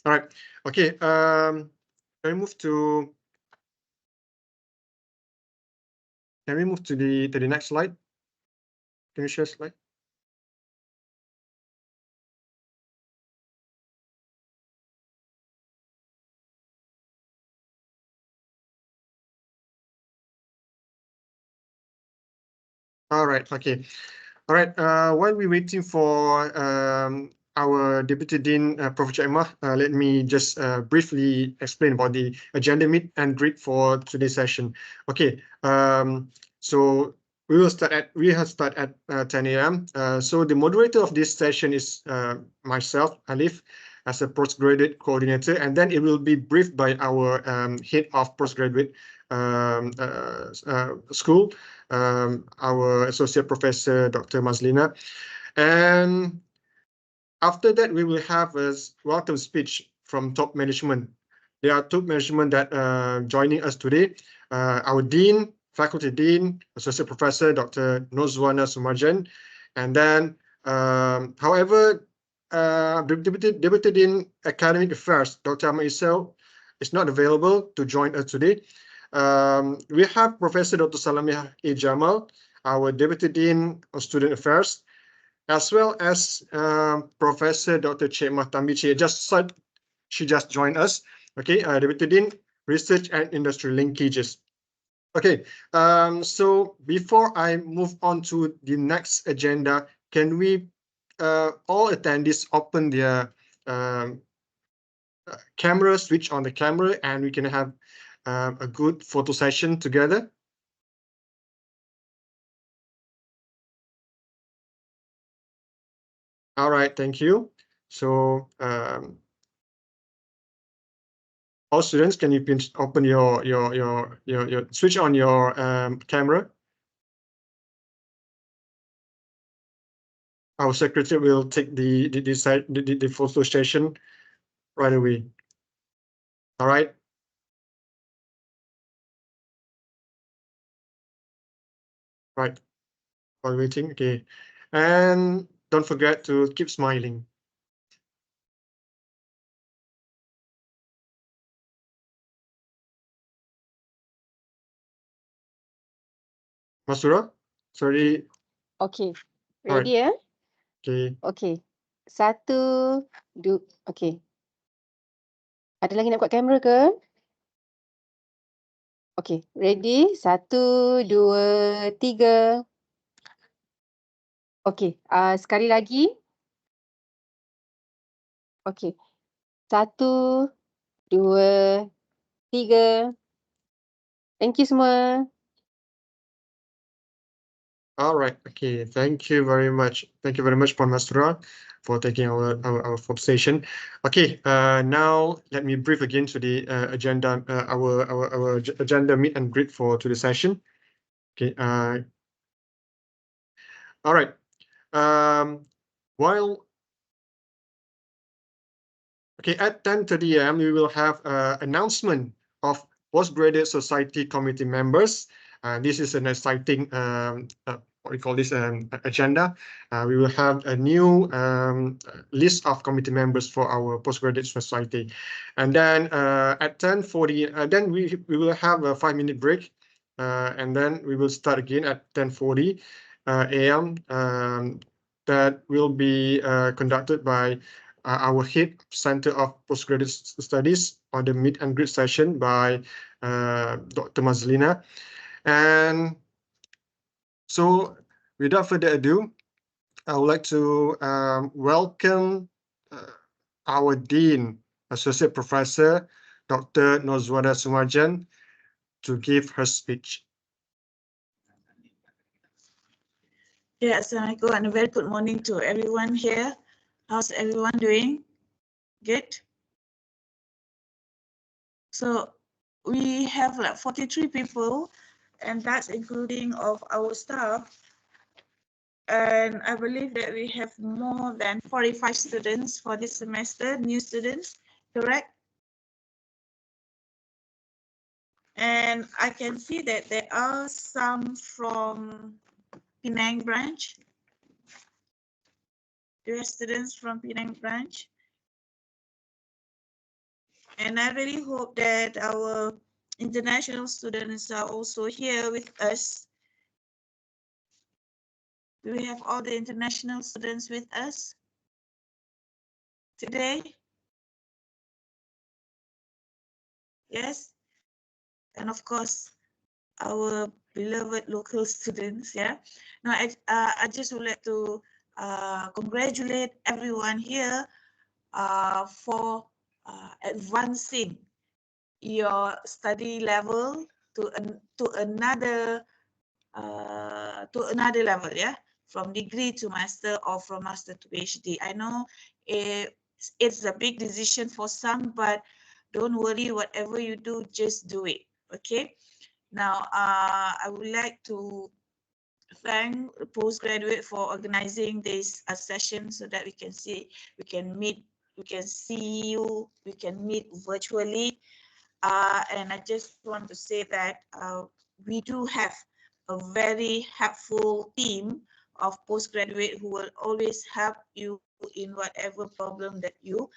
All right. Okay. Can we move to the next slide? Can you share slide? All right. Okay. All right. While we're waiting for our Deputy Dean, Professor Emma, let me just briefly explain about the agenda meet and greet for today's session. Okay. So we have start at 10 a.m. So the moderator of this session is myself, Alif, as a postgraduate coordinator, and then it will be briefed by our head of postgraduate school, our associate professor, Dr. Mazlina. And after that, we will have a welcome speech from top management. There are top management that joining us today. Our dean, faculty dean, associate professor, Dr. Nozwana Sumarjan. And then, however, Deputy Dean Academic Affairs, Dr. Ahmad Isel, is not available to join us today. We have Professor Dr. Salamia A. Jamal, our Deputy Dean of Student Affairs, as well as Professor Dr. Cik Mahtambi. She just joined us. Okay, Deputy Dean, Research and Industry Linkages. Okay, so before I move on to the next agenda, can we all attendees open their camera, switch on the camera, and we can have a good photo session together? All right, thank you. So all students, can you please open your switch on your camera? Our secretary will take the photo session right away. All right. Right. While waiting, okay. And don't forget to keep smiling. Masura, sorry. Okay, All right. ready ya? Okay. Okay, 1, 2, okay. Ada lagi nak buat kamera ke? Okay, ready? 1, 2, 3. Okay, sekali lagi. Okay, 1, 2, 3. Thank you semua. All right. Okay. Thank you very much. Thank you very much, Puan Mastura, for taking our photo session. Okay. Now let me brief again to the agenda. Our agenda meet and greet for today's session. Okay. All right. While okay, at 10:30 a.m. we will have announcement of Postgraduate Society committee members. This is an exciting what we call this agenda. We will have a new list of committee members for our Postgraduate Society, and then at 10:40, then we will have a 5-minute break, and then we will start again at 10:40 a.m. That will be conducted by our head Center of Postgraduate Studies on the meet and greet session by Dr. Mazlina. And so without further ado, I would like to welcome our Dean, Associate Professor, Dr. Nozwana Sumarjan, to give her speech. Yes, Assalamualaikum and a very good morning to everyone here. How's everyone doing? Good. So we have like 43 people, and that's including of our staff. And I believe that we have more than 45 students for this semester, new students, correct? And I can see that there are some from Penang branch. There are students from Penang branch. And I really hope that our international students are also here with us. Do we have all the international students with us today? Yes. And of course, our beloved local students. Yeah. Now, I just would like to congratulate everyone here for advancing your study level to another level, yeah, from degree to master or from master to PhD. I know it's a big decision for some, but don't worry, whatever you do, just do it, okay? Now, I would like to thank Postgraduate for organizing this session so that we can see you, we can meet virtually. And I just want to say that we do have a very helpful team of Postgraduate who will always help you in whatever problem that you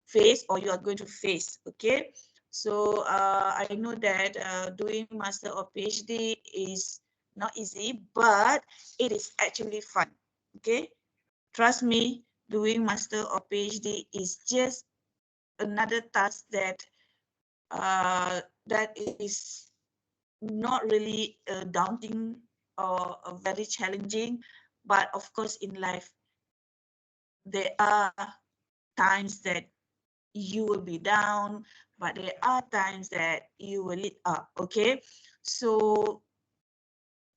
face or you are going to face, okay? So I know that doing master or PhD is not easy, but it is actually fun, okay? Trust me, doing master or PhD is just another task that is not really daunting or very challenging, but of course in life there are times that you will be down, but there are times that you will lit up, okay? So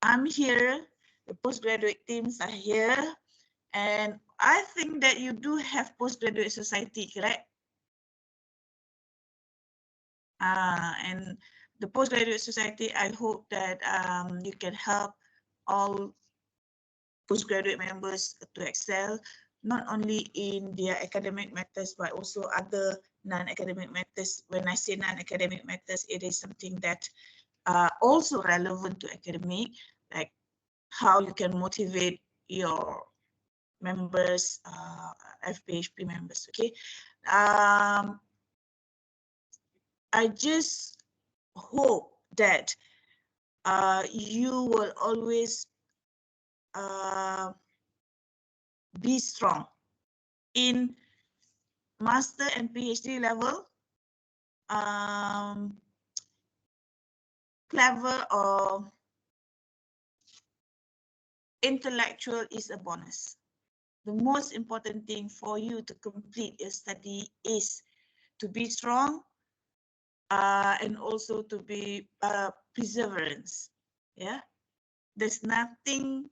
I'm here, the postgraduate teams are here, and I think that you do have postgraduate society, correct? And the postgraduate society, I hope that you can help all postgraduate members to excel, not only in their academic matters, but also other non-academic matters. When I say non-academic matters, it is something that also relevant to academic, like how you can motivate your members, FPHP members, okay? I just hope that you will always be strong in master and PhD level. Clever or intellectual is a bonus. The most important thing for you to complete your study is to be strong and also to be perseverance. Yeah, there's nothing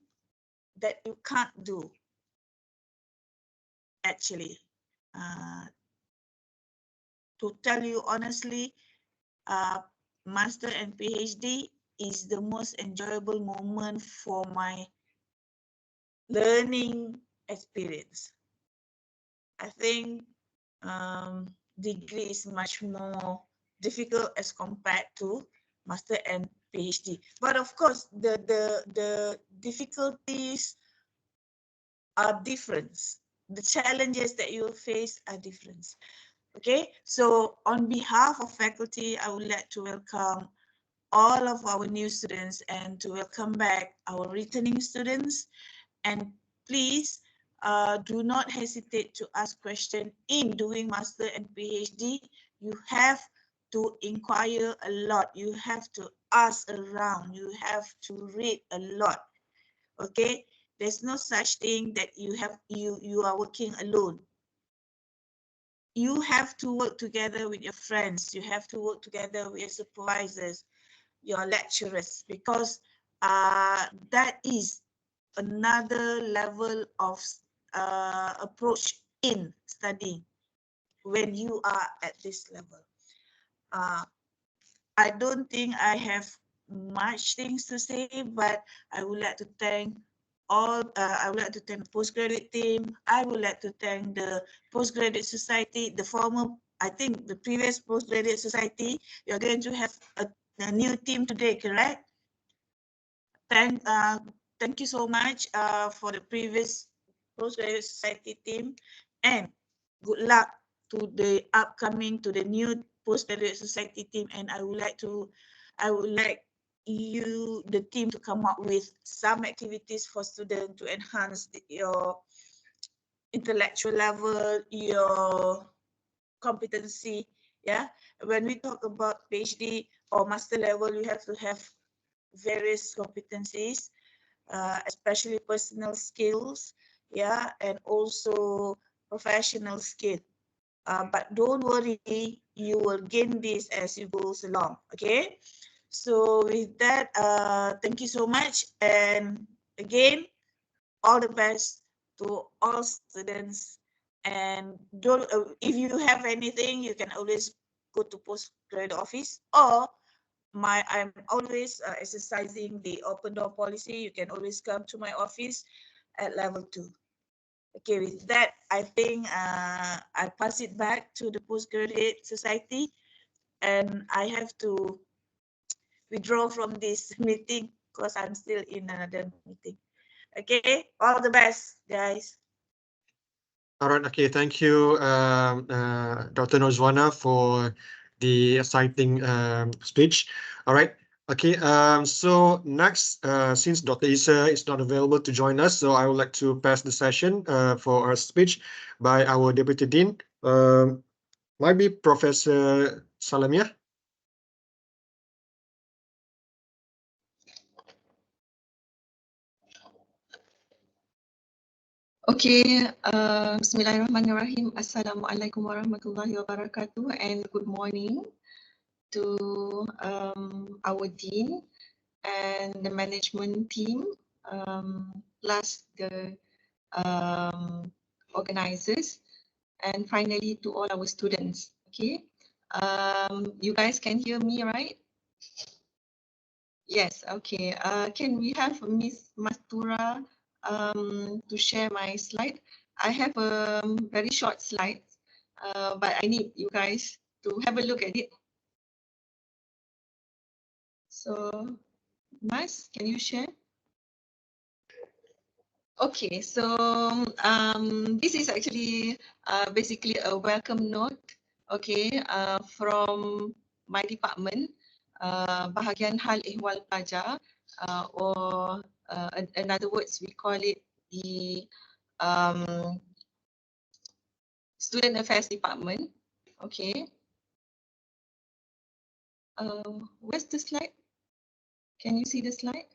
that you can't do. Actually, to tell you honestly, master and PhD is the most enjoyable moment for my learning experience. I think degree is much more difficult as compared to master and PhD. But of course, the difficulties are different. The challenges that you face are different. Okay, so on behalf of faculty, I would like to welcome all of our new students and to welcome back our returning students. And please do not hesitate to ask questions in doing master and PhD. You have to inquire a lot. You have to ask around. You have to read a lot. Okay, there's no such thing that you are working alone. You have to work together with your friends. You have to work together with your supervisors, your lecturers, because that is another level of approach in studying when you are at this level. I don't think I have much things to say, but I would like to thank I would like to thank the postgraduate team. I would like to thank the postgraduate society, the former, I think the previous postgraduate society. You're going to have a new team today, correct? Thank you so much for the previous postgraduate society team, and good luck to the new postgraduate society team, and I would like you, the team, to come up with some activities for students to enhance your intellectual level, your competency. Yeah, when we talk about PhD or master level, you have to have various competencies, especially personal skills, yeah, and also professional skill. But don't worry, you will gain this as you go along. Okay, so with that, thank you so much, and again, all the best to all students. And don't, if you have anything, you can always go to postgraduate office, or I'm always exercising the open door policy. You can always come to my office at level 2. Okay, with that, I think I pass it back to the postgraduate society, and I have to withdraw from this meeting because I'm still in another meeting. Okay, all the best, guys. All right. Okay. Thank you, Dr. Nozwana, for the exciting speech. All right. Okay. So next, since Dr. Isa is not available to join us, so I would like to pass the session for our speech by our Deputy Dean, might be Professor Salamia. Okay, Bismillahirrahmanirrahim. Assalamualaikum warahmatullahi wabarakatuh, and good morning to our dean and the management team, plus the organizers, and finally to all our students. Okay, you guys can hear me, right? Yes. Okay. Can we have Miss Mastura to share my slide? I have a very short slide, but I need you guys to have a look at it. So, Mas, can you share? Okay, so this is actually basically a welcome note, okay, from my department, bahagian hal ehwal pelajar, or in other words, we call it the Student Affairs Department. Okay. Where's the slide? Can you see the slide?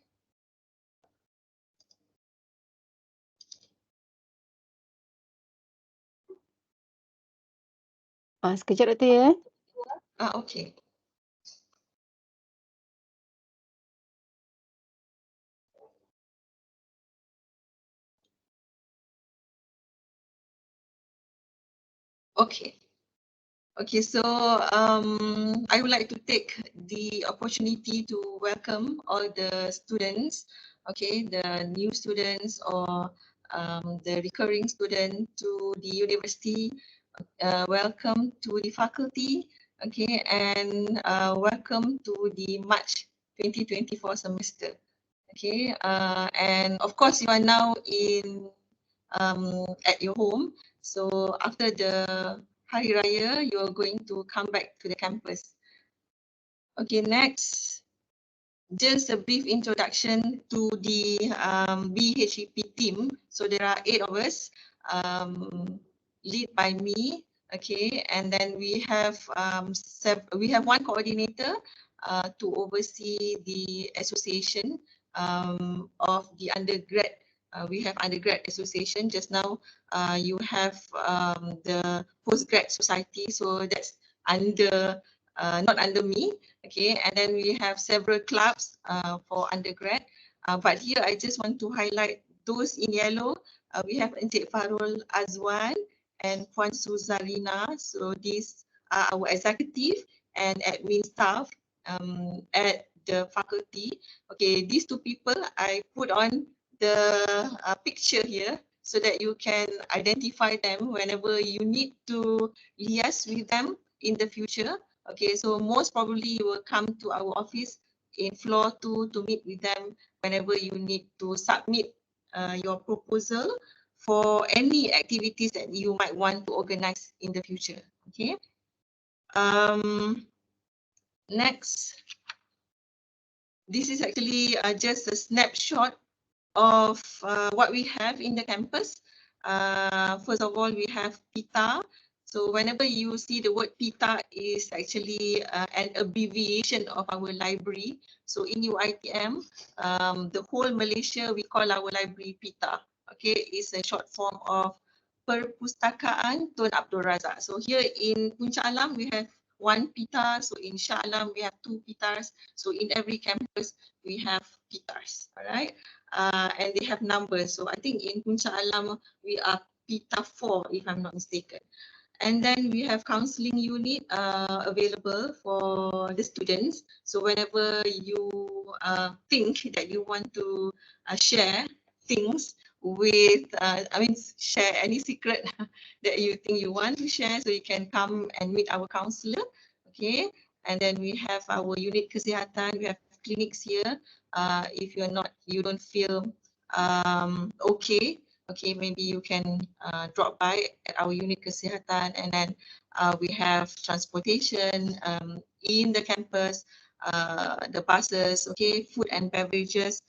Sekejap Doktor ya. Okay. Okay. Okay, so I would like to take the opportunity to welcome all the students, okay, the new students or the recurring student to the university. Welcome to the faculty, okay, and welcome to the March 2024 semester. Okay, and of course you are now in at your home. So after the Hari Raya, you are going to come back to the campus. Okay, next, just a brief introduction to the BHEP team. So there are 8 of us, led by me. Okay, and then we have one coordinator to oversee the association of the undergrad. We have undergrad association. Just now, you have the postgrad society. So that's under not under me. Okay, and then we have several clubs for undergrad. But here I just want to highlight those in yellow. We have Encik Farul Azwan and Puan Suzarina. So these are our executive and admin staff at the faculty. Okay, these 2 people I put on the picture here so that you can identify them whenever you need to liaise with them in the future. Okay, so most probably you will come to our office in floor 2 to meet with them whenever you need to submit your proposal for any activities that you might want to organize in the future. Okay. Next, this is actually just a snapshot of what we have in the campus. First of all, we have PITA. So whenever you see the word PITA, is actually an abbreviation of our library. So in UiTM, the whole Malaysia, we call our library PITA. Okay, it's a short form of Perpustakaan Tun Abdul Razak. So here in Puncak Alam, we have one PITA. So in Shah Alam, we have two PITAs. So in every campus, we have PITAs. All right. And they have numbers. So I think in Puncak Alam, we are PITA 4, if I'm not mistaken. And then we have counseling unit available for the students. So whenever you think that you want to share things with, share any secret that you think you want to share, so you can come and meet our counselor. Okay. And then we have our unit kesihatan. We have clinics here. If you don't feel okay, maybe you can drop by at our unit kesihatan. And then we have transportation in the campus, the buses, food and beverages.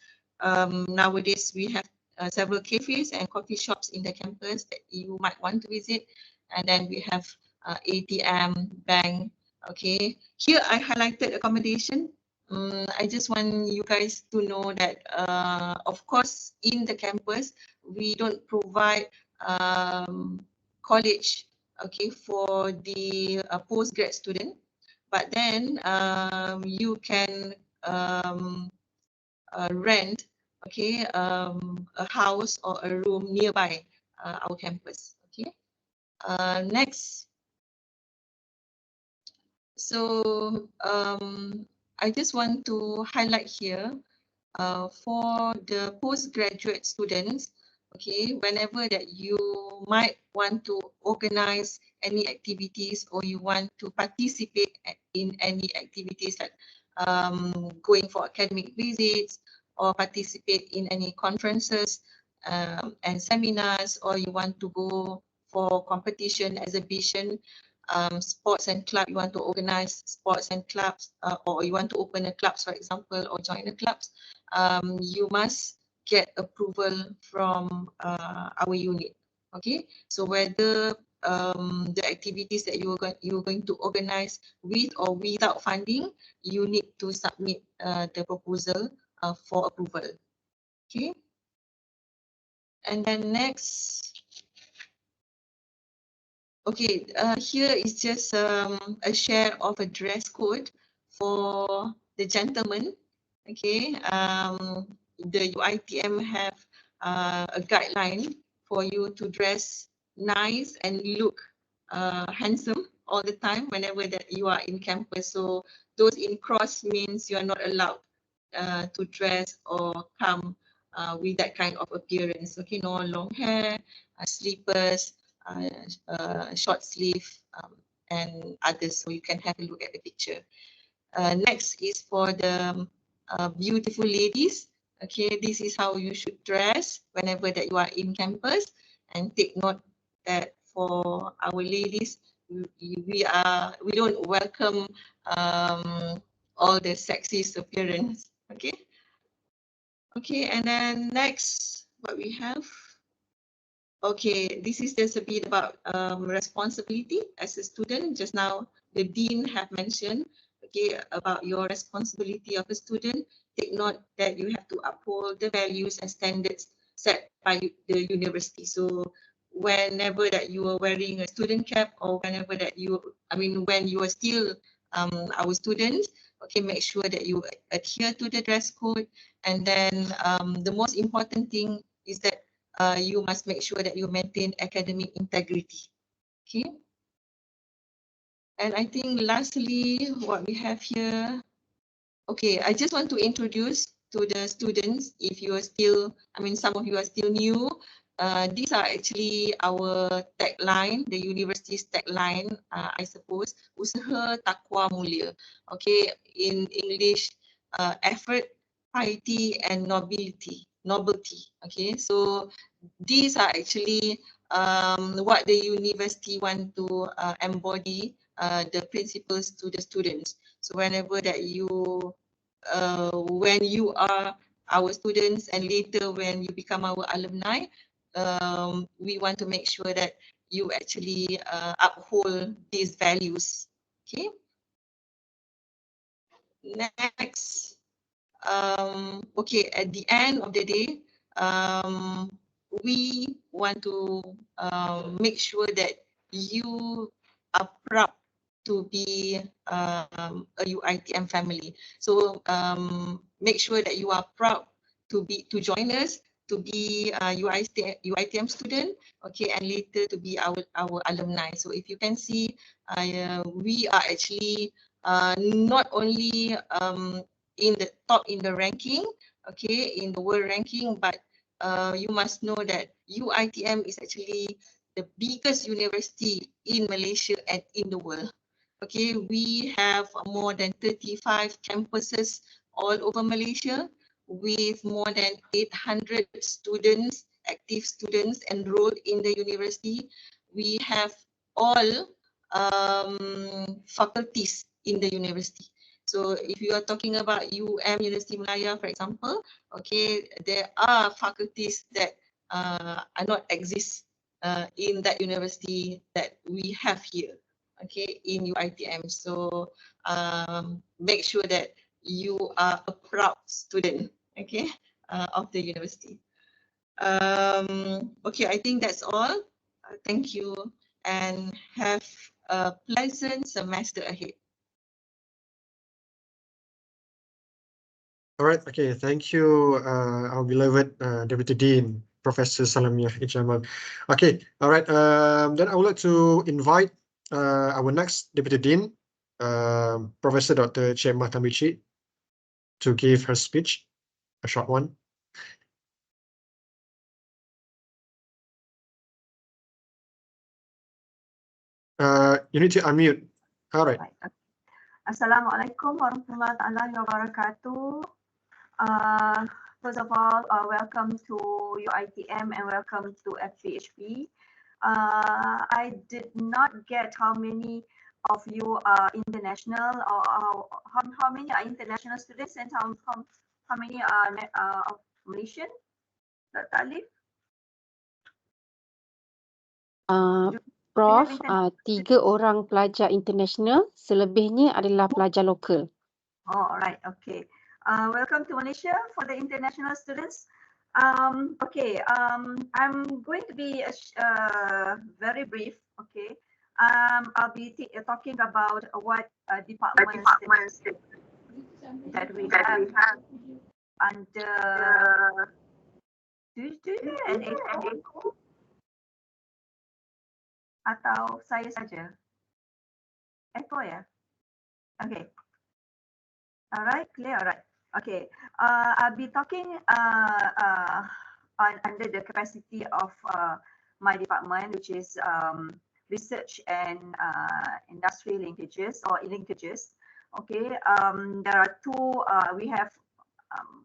Nowadays we have several cafes and coffee shops in the campus that you might want to visit. And then we have ATM, bank. Okay, here I highlighted accommodation. I just want you guys to know that, of course, in the campus, we don't provide college, for the postgrad student, but then you can rent, a house or a room nearby our campus. Okay. Next. So I just want to highlight here for the postgraduate students, whenever that you might want to organize any activities or you want to participate in any activities like going for academic visits or participate in any conferences and seminars, or you want to go for competition, exhibition, sports and club, you want to organize sports and clubs, or you want to open a clubs, for example, or join the clubs, you must get approval from our unit. Okay, so whether the activities that you're going to organize with or without funding, you need to submit the proposal for approval. Okay, and then next. Okay, here is just a share of a dress code for the gentlemen. Okay, the UiTM have a guideline for you to dress nice and look handsome all the time whenever that you are in campus. So those in cross means you are not allowed to dress or come with that kind of appearance. Okay, no long hair, slippers, short sleeve, and others. So you can have a look at the picture. Next is for the beautiful ladies. Okay, this is how you should dress whenever that you are in campus. And take note that for our ladies, we don't welcome all the sexist appearance. Okay. Okay, and then next, what we have. Okay, this is just a bit about responsibility as a student. Just now, the dean have mentioned, about your responsibility of a student. Take note that you have to uphold the values and standards set by the university. So whenever that you are wearing a student cap, or whenever that when you are still our students, make sure that you adhere to the dress code. And then the most important thing is that you must make sure that you maintain academic integrity. Okay. And I think lastly, what we have here. Okay, I just want to introduce to the students, if you are still, some of you are still new, these are actually our tagline, the university's tagline, I suppose, Usaha Takwa Mulia. Okay, in English, effort, piety, and nobility. novelty. Okay, so these are actually what the university want to embody the principles to the students. So whenever that when you are our students and later when you become our alumni, we want to make sure that you actually uphold these values. Okay. Next, okay, at the end of the day, we want to make sure that you are proud to be a UITM family. So make sure that you are proud to join us, to be a UITM student, okay, and later to be our alumni. So if you can see, we are actually not only in the top in the ranking, okay, in the world ranking, but you must know that UITM is actually the biggest university in Malaysia and in the world. Okay, we have more than 35 campuses all over Malaysia with more than 800 students, active students enrolled in the university. We have all faculties in the university. So if you are talking about University Malaya, for example, okay, there are faculties that are not exist in that university that we have here, okay, in UITM. So make sure that you are a proud student, okay, of the university. Okay, I think that's all. Thank you and have a pleasant semester ahead. All right. Okay. Thank you, our beloved Deputy Dean, Professor Salamiah Ijamal. Okay. All right. Then I would like to invite our next Deputy Dean, Professor Dr. Chemah Tamichi, to give her speech, a short one. You need to unmute. All right. Assalamualaikum warahmatullahi wabarakatuh. First of all, welcome to UITM and welcome to FVHP. I did not get how many of you are international, or how many are international students and how many are of Malaysian. Dr. Alif? Prof, 3 orang pelajar international, selebihnya adalah pelajar lokal. Oh, all right. Okay. Welcome to Malaysia for the international students. Okay. I'm going to be very brief. Okay. I'll be talking about what departments that we have under. Do you an echo? Atau saya saja? Echo ya? Okay. All right, clear. All right. Okay. I'll be talking under the capacity of my department, which is research and industry linkages or linkages. Okay. There are two.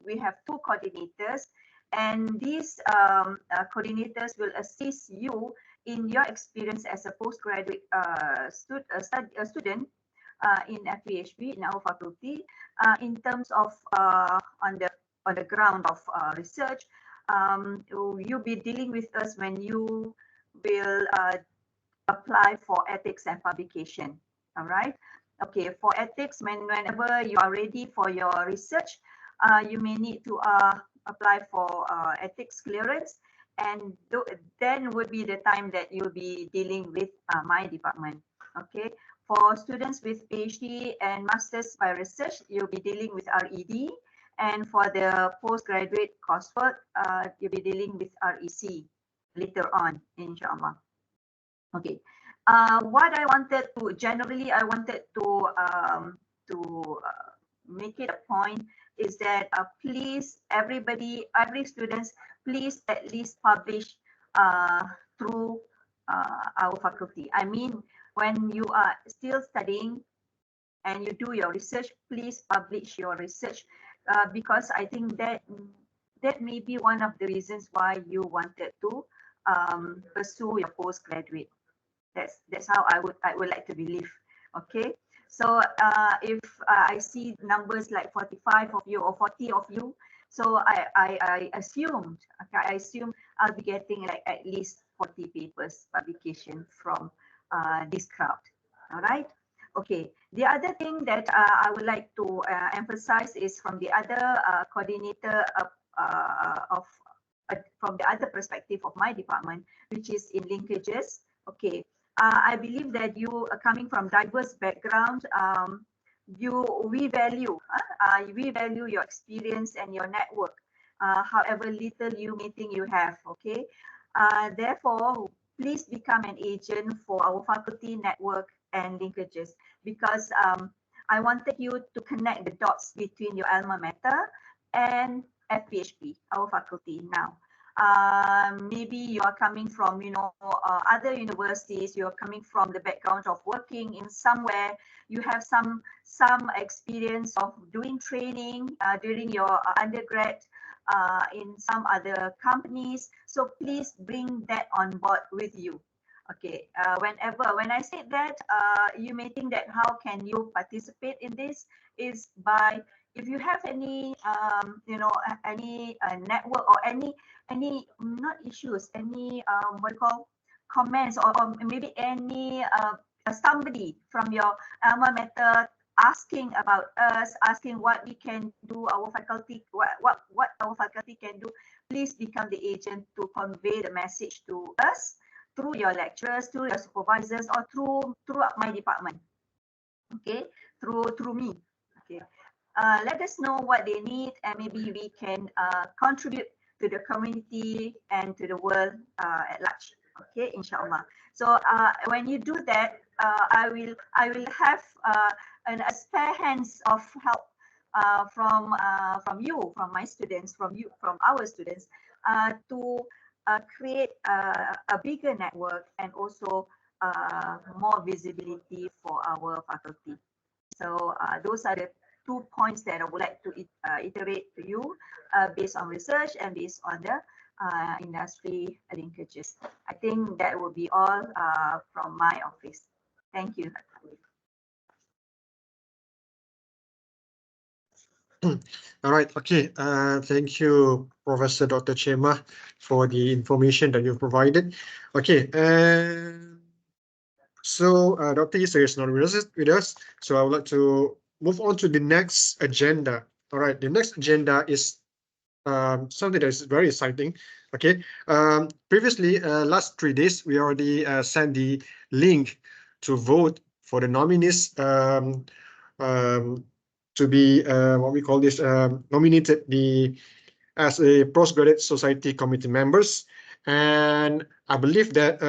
We have two coordinators, and these coordinators will assist you in your experience as a postgraduate student in FVHP, in our faculty, in terms of on the ground of research. You'll be dealing with us when you will apply for ethics and publication. All right. Okay. For ethics, whenever you are ready for your research, you may need to apply for ethics clearance, and then would be the time that you'll be dealing with my department. Okay. For students with PhD and Masters by Research, you'll be dealing with RED. And for the postgraduate coursework, you'll be dealing with REC later on, inshallah. Okay. What I wanted to, generally, I wanted to make it a point is that please, everybody, every students, please at least publish through our faculty. I mean, when you are still studying and you do your research, please publish your research because I think that that may be one of the reasons why you wanted to pursue your postgraduate. That's how I would like to believe. Okay, so if I see numbers like 45 of you or 40 of you, so I assumed, okay, I assume I'll be getting like at least 40 papers publication from this crowd. All right. Okay. The other thing that I would like to emphasize is from the other coordinator from the other perspective of my department, which is in linkages. Okay. I believe that you are coming from diverse background. We value your experience and your network, however little you may think you have. Okay. Therefore, please become an agent for our faculty network and linkages, because I wanted you to connect the dots between your alma mater and FPHP, our faculty now. Maybe you are coming from, other universities, you're coming from the background of working in somewhere, you have some experience of doing training during your undergrad in some other companies. So please bring that on board with you. Okay, when I say that, you may think that how can you participate in this is by, if you have any any network or any not issues, any what you call comments, or maybe any somebody from your alma mater asking about us, asking what we can do, our faculty, what our faculty can do, please become the agent to convey the message to us through your lecturers, through your supervisors, or throughout my department. Okay, through me. Okay, let us know what they need, and maybe we can contribute to the community and to the world at large. Okay, inshallah. So when you do that, I will have a spare hands of help from you, from my students, from our students, to create a bigger network and also more visibility for our faculty. So those are the 2 points that I would like to iterate to you based on research and based on the industry linkages. I think that will be all from my office. Thank you. All right. Okay. Thank you, Professor Dr. Chema, for the information that you've provided. Okay. So Dr. Issa is not with us. So I would like to move on to the next agenda. All right. The next agenda is something that is very exciting. Okay. Previously, last 3 days, we already sent the link to vote for the nominees to be what we call this nominated as a postgraduate society committee members, and I believe that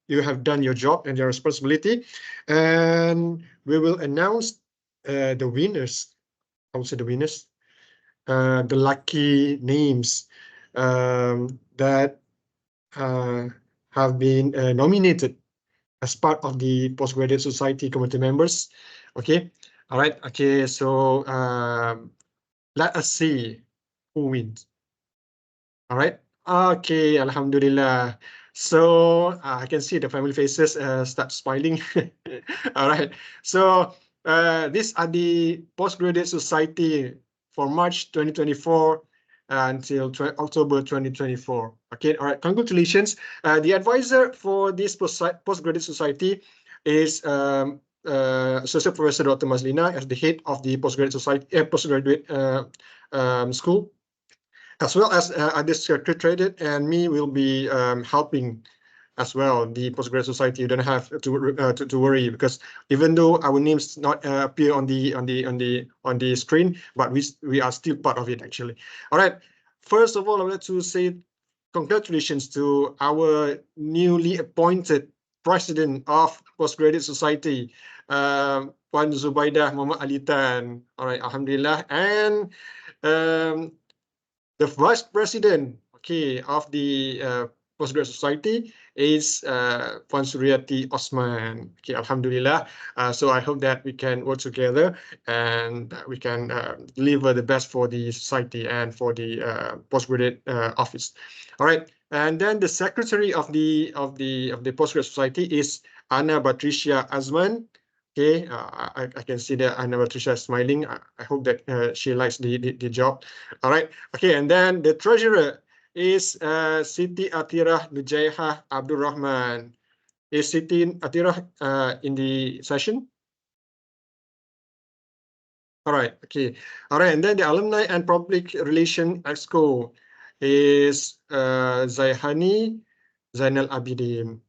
you have done your job and your responsibility, and we will announce the winners. I would say the winners, the lucky names that have been nominated as part of the postgraduate society committee members. Okay. All right. Okay. So let us see who wins. All right. Okay. Alhamdulillah. So I can see the family faces start smiling. All right. So these are the postgraduate society for March 2024 until October 2024. Okay. All right. Congratulations. The advisor for this postgraduate society is Associate Professor Dr. Mazlina as the head of the postgraduate society, postgraduate school, as well as other secretariat, and me will be helping as well the postgraduate society. You don't have to worry, because even though our names not appear on the screen, but we are still part of it actually. All right. First of all, I would like to say congratulations to our newly appointed president of Postgraduate Society, Puan Zubaidah Muhammad Alitan. All right, alhamdulillah. And the vice president, okay, of the Postgraduate Society is Puan Suryati Osman. Okay, Alhamdulillah. So I hope that we can work together and we can deliver the best for the society and for the postgraduate office. All right, and then the secretary of the postgraduate society is Anna Patricia Azman. Okay, I can see that Anna Patricia is smiling. I hope that she likes the job. All right, okay, and then the treasurer is Siti Atirah Nujaiha Abdul Rahman. Is Siti Atirah in the session? All right, okay. All right, and then the alumni and public relation exco is Zaihani Zainal Abidin.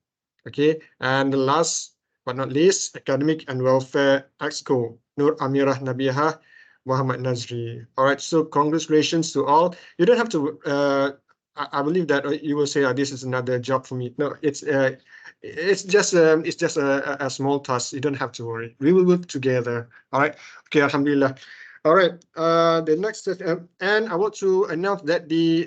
Okay, and the last but not least, academic and welfare exco Nur Amirah Nabiha Muhammad Nazri. All right, so congratulations to all. You don't have to. I believe that you will say, this is another job for me. No, it's just a small task. You don't have to worry. We will work together. All right. Okay. Alhamdulillah. All right. The next and I want to announce that the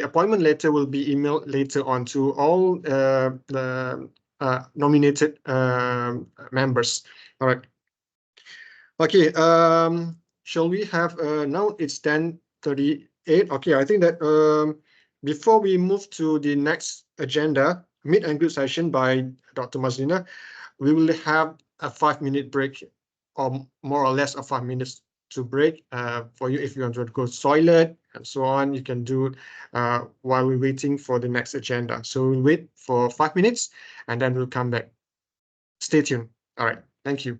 appointment letter will be emailed later on to all the nominated members. All right. Okay. Shall we have now? It's 10:38. Okay. I think that before we move to the next agenda, meet and greet session by Dr. Mazlina, we will have a 5-minute break, or more or less of 5 minutes to break for you. If you want to go to the toilet and so on, you can do while we're waiting for the next agenda. So we'll wait for 5 minutes and then we'll come back. Stay tuned. All right. Thank you.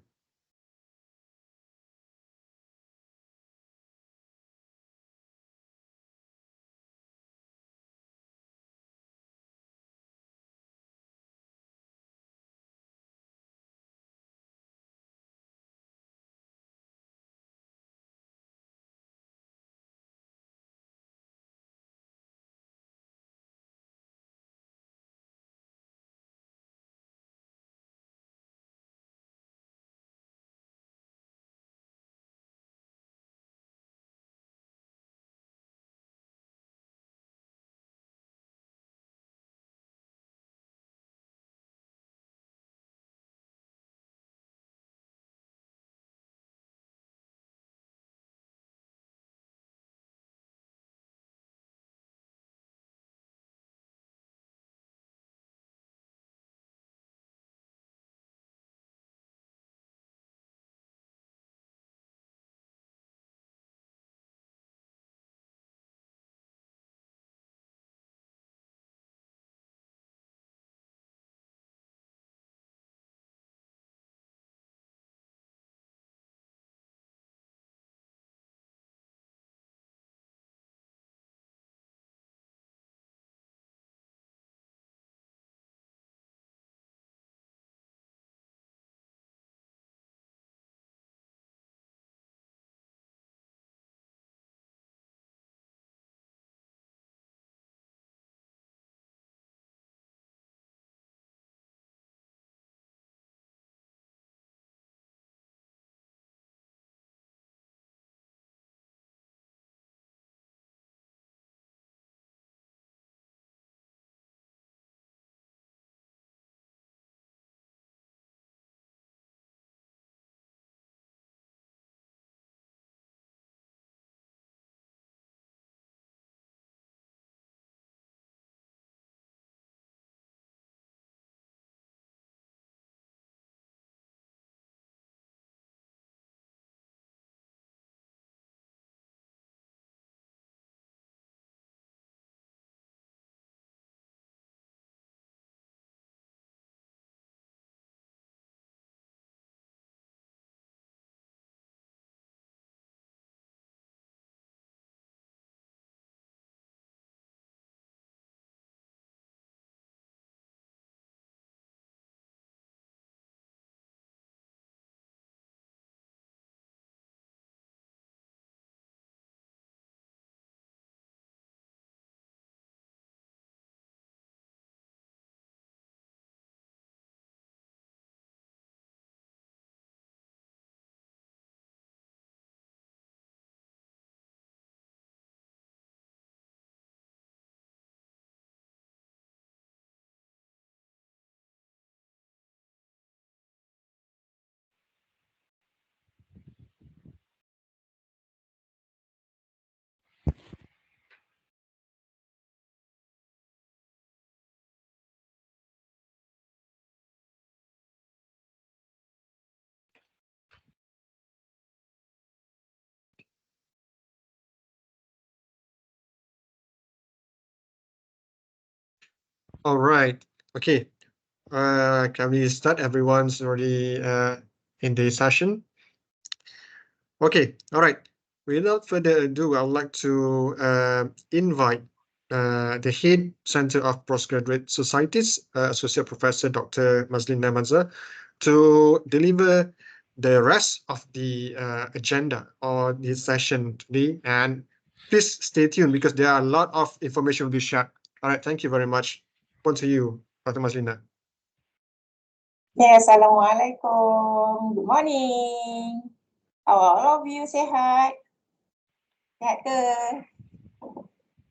All right. Okay. Can we start? Everyone's already in the session. Okay. All right. Without further ado, I would like to invite the head Center of Postgraduate Societies, Associate Professor Dr. Mazlina Manza, to deliver the rest of the agenda or the session today. And please stay tuned because there are a lot of information will be shared. All right. Thank you very much. On to you, Dr. Mazlina. Yeah, Assalamualaikum. Good morning. How are all of you? Sehat? Sehat ke?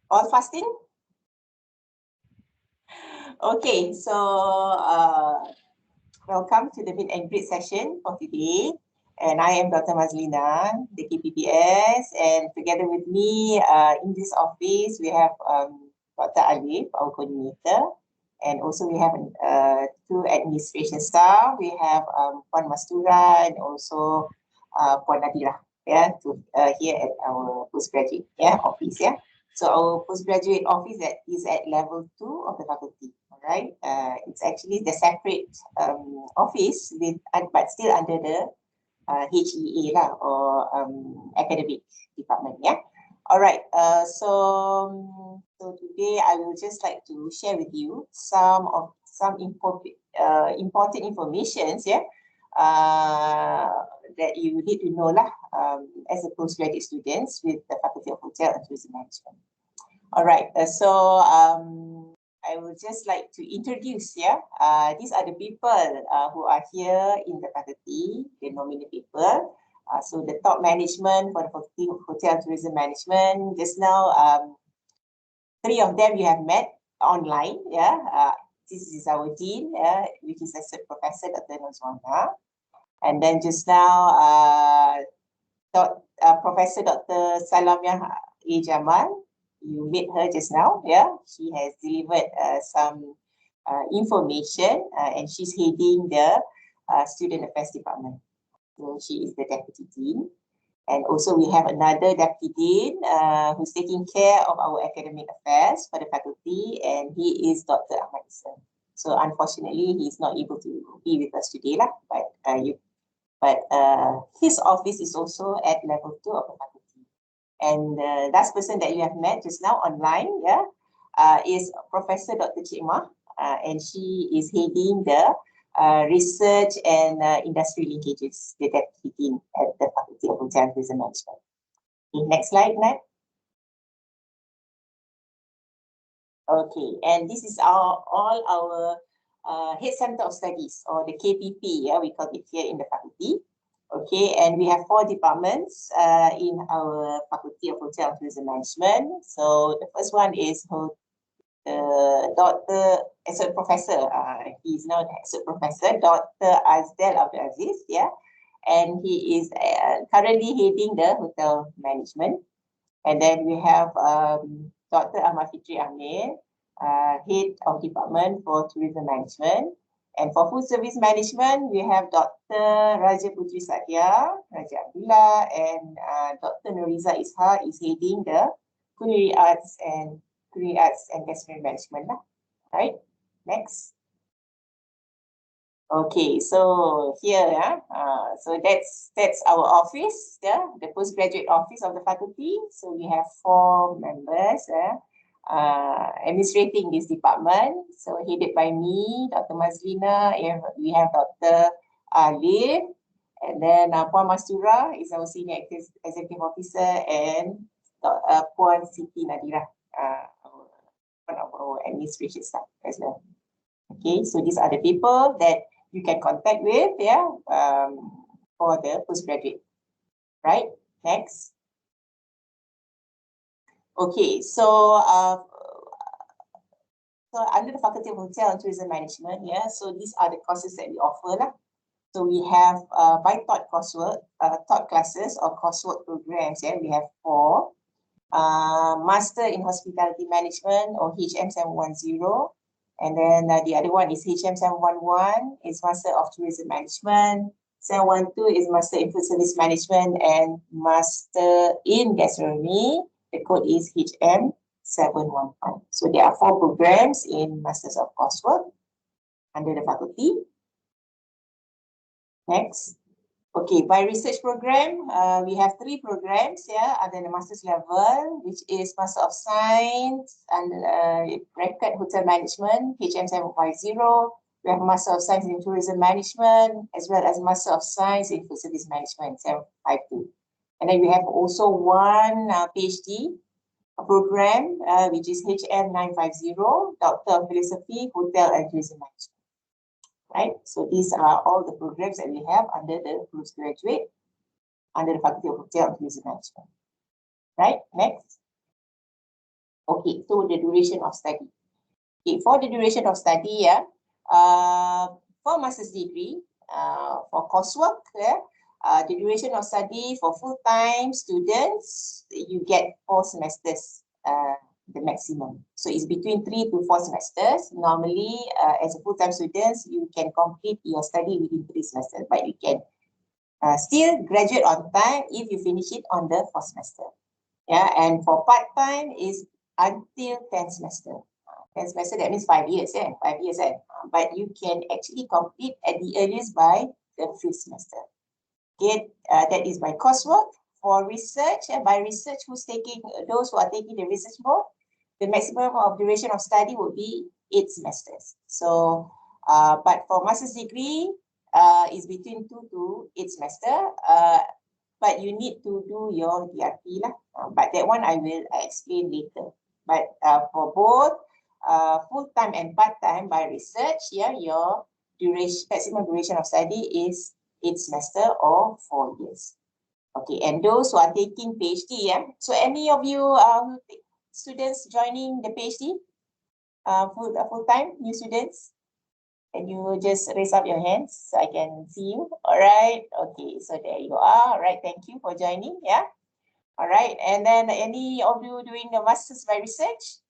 All fasting? Okay, so welcome to the meet and greet session for today. And I am Dr. Mazlina, the KPPS, and together with me in this office, we have Dr. Alif, our coordinator, and also we have two administration staff. We have Puan Mastura and also Puan Nadira, yeah, here at our postgraduate office, yeah. So our postgraduate office is at level 2 of the faculty. Right, it's actually the separate office with, but still under the HEA lah, or academic department. Yeah. All right. So today I will just like to share with you some important information. Yeah. That you need to know lah, as a postgraduate students with the Faculty of Hotel and Tourism Management. All right. I would just like to introduce, these are the people who are here in the faculty, the nominal people. So the top management for the Faculty of Hotel and Tourism Management. Just now, 3 of them you have met online, this is our dean, which is Associate Professor Dr. Nozwana. And then just now, Professor Dr. Salamiah A. Jamal. You met her just now, she has delivered some information, and she's heading the Student Affairs Department. So she is the Deputy Dean. And also we have another Deputy Dean who's taking care of our academic affairs for the faculty, and he is Dr. Ahmad Isam. So unfortunately, he's not able to be with us today, but his office is also at level 2 of the faculty. And the last person that you have met just now online, is Professor Dr. Chikma, and she is heading the research and industry linkages, the Deputy Dean at the Faculty of Hotel and Tourism Management. Okay, next slide, Nat. Okay, and this is all our Head Center of Studies, or the KPP, we call it here in the faculty. Okay, and we have 4 departments in our Faculty of Hotel and Tourism Management. So the first one is Associate Professor. He's now Associate Professor, Dr. Azdel Abdul Aziz, and he is currently heading the hotel management. And then we have Dr. Ahmad Fitri Amir, Head of Department for Tourism Management. And for food service management, we have Dr. Raja Putri Satya, Raja Abdullah, and Dr. Nuriza Isha is heading the Culinary Arts and Gastronomy Management. Right? Next. Okay, so here, so that's our office, the postgraduate office of the faculty. So we have 4 members. Administrating this department, so headed by me, Dr. Mazlina. We have Dr. Alif, and then Puan Mastura is our Senior Executive Officer, and Puan Siti Nadira, one of our administration staff as well. Okay, so these are the people that you can contact with, for the postgraduate. Right, next. Okay, so under the Faculty of Hotel and Tourism Management, so these are the courses that we offer. So we have by taught coursework, taught classes or coursework programs. We have 4. Master in Hospitality Management, or HM 710, and then the other one is HM 711 is Master of Tourism Management. 712 is Master in Food Service Management, and Master in Gastronomy. The code is HM 715. So there are 4 programs in Masters of Coursework under the faculty. Next. Okay, by research program, we have 3 programs here under the master's level, which is Master of Science and bracket Hotel Management, HM750. We have Master of Science in Tourism Management, as well as Master of Science in Food Service Management, 752. And then we have also one PhD program, which is HM950, Doctor of Philosophy, Hotel and Tourism Management. Right, so these are all the programs that we have under the postgraduate, under the Faculty of Hotel and Tourism Management. Right, next. Okay, so the duration of study. Okay, for the duration of study, for master's degree, for coursework, the duration of study for full-time students, you get 4 semesters. The maximum. So it's between 3 to 4 semesters. Normally, as a full-time student, you can complete your study within 3 semesters, but you can still graduate on time if you finish it on the 4th semester. Yeah, and for part-time is until 10th semester. 10th semester, that means 5 years, 5 years, but you can actually complete at the earliest by the 5th semester. Okay, that is by coursework. For research, by research, those who are taking the research mode, the maximum of duration of study would be 8 semesters. So, but for master's degree, is between 2 to 8 semester. But you need to do your DRP lah. But that one I will explain later. But for both full-time and part-time by research, your maximum duration of study is 8 semester or 4 years. Okay, and those who are taking PhD, so any of you students joining the PhD, full-time, new students, can you just raise up your hands so I can see you? All right, okay, so there you are. All right, thank you for joining, All right, and then any of you doing the Masters by Research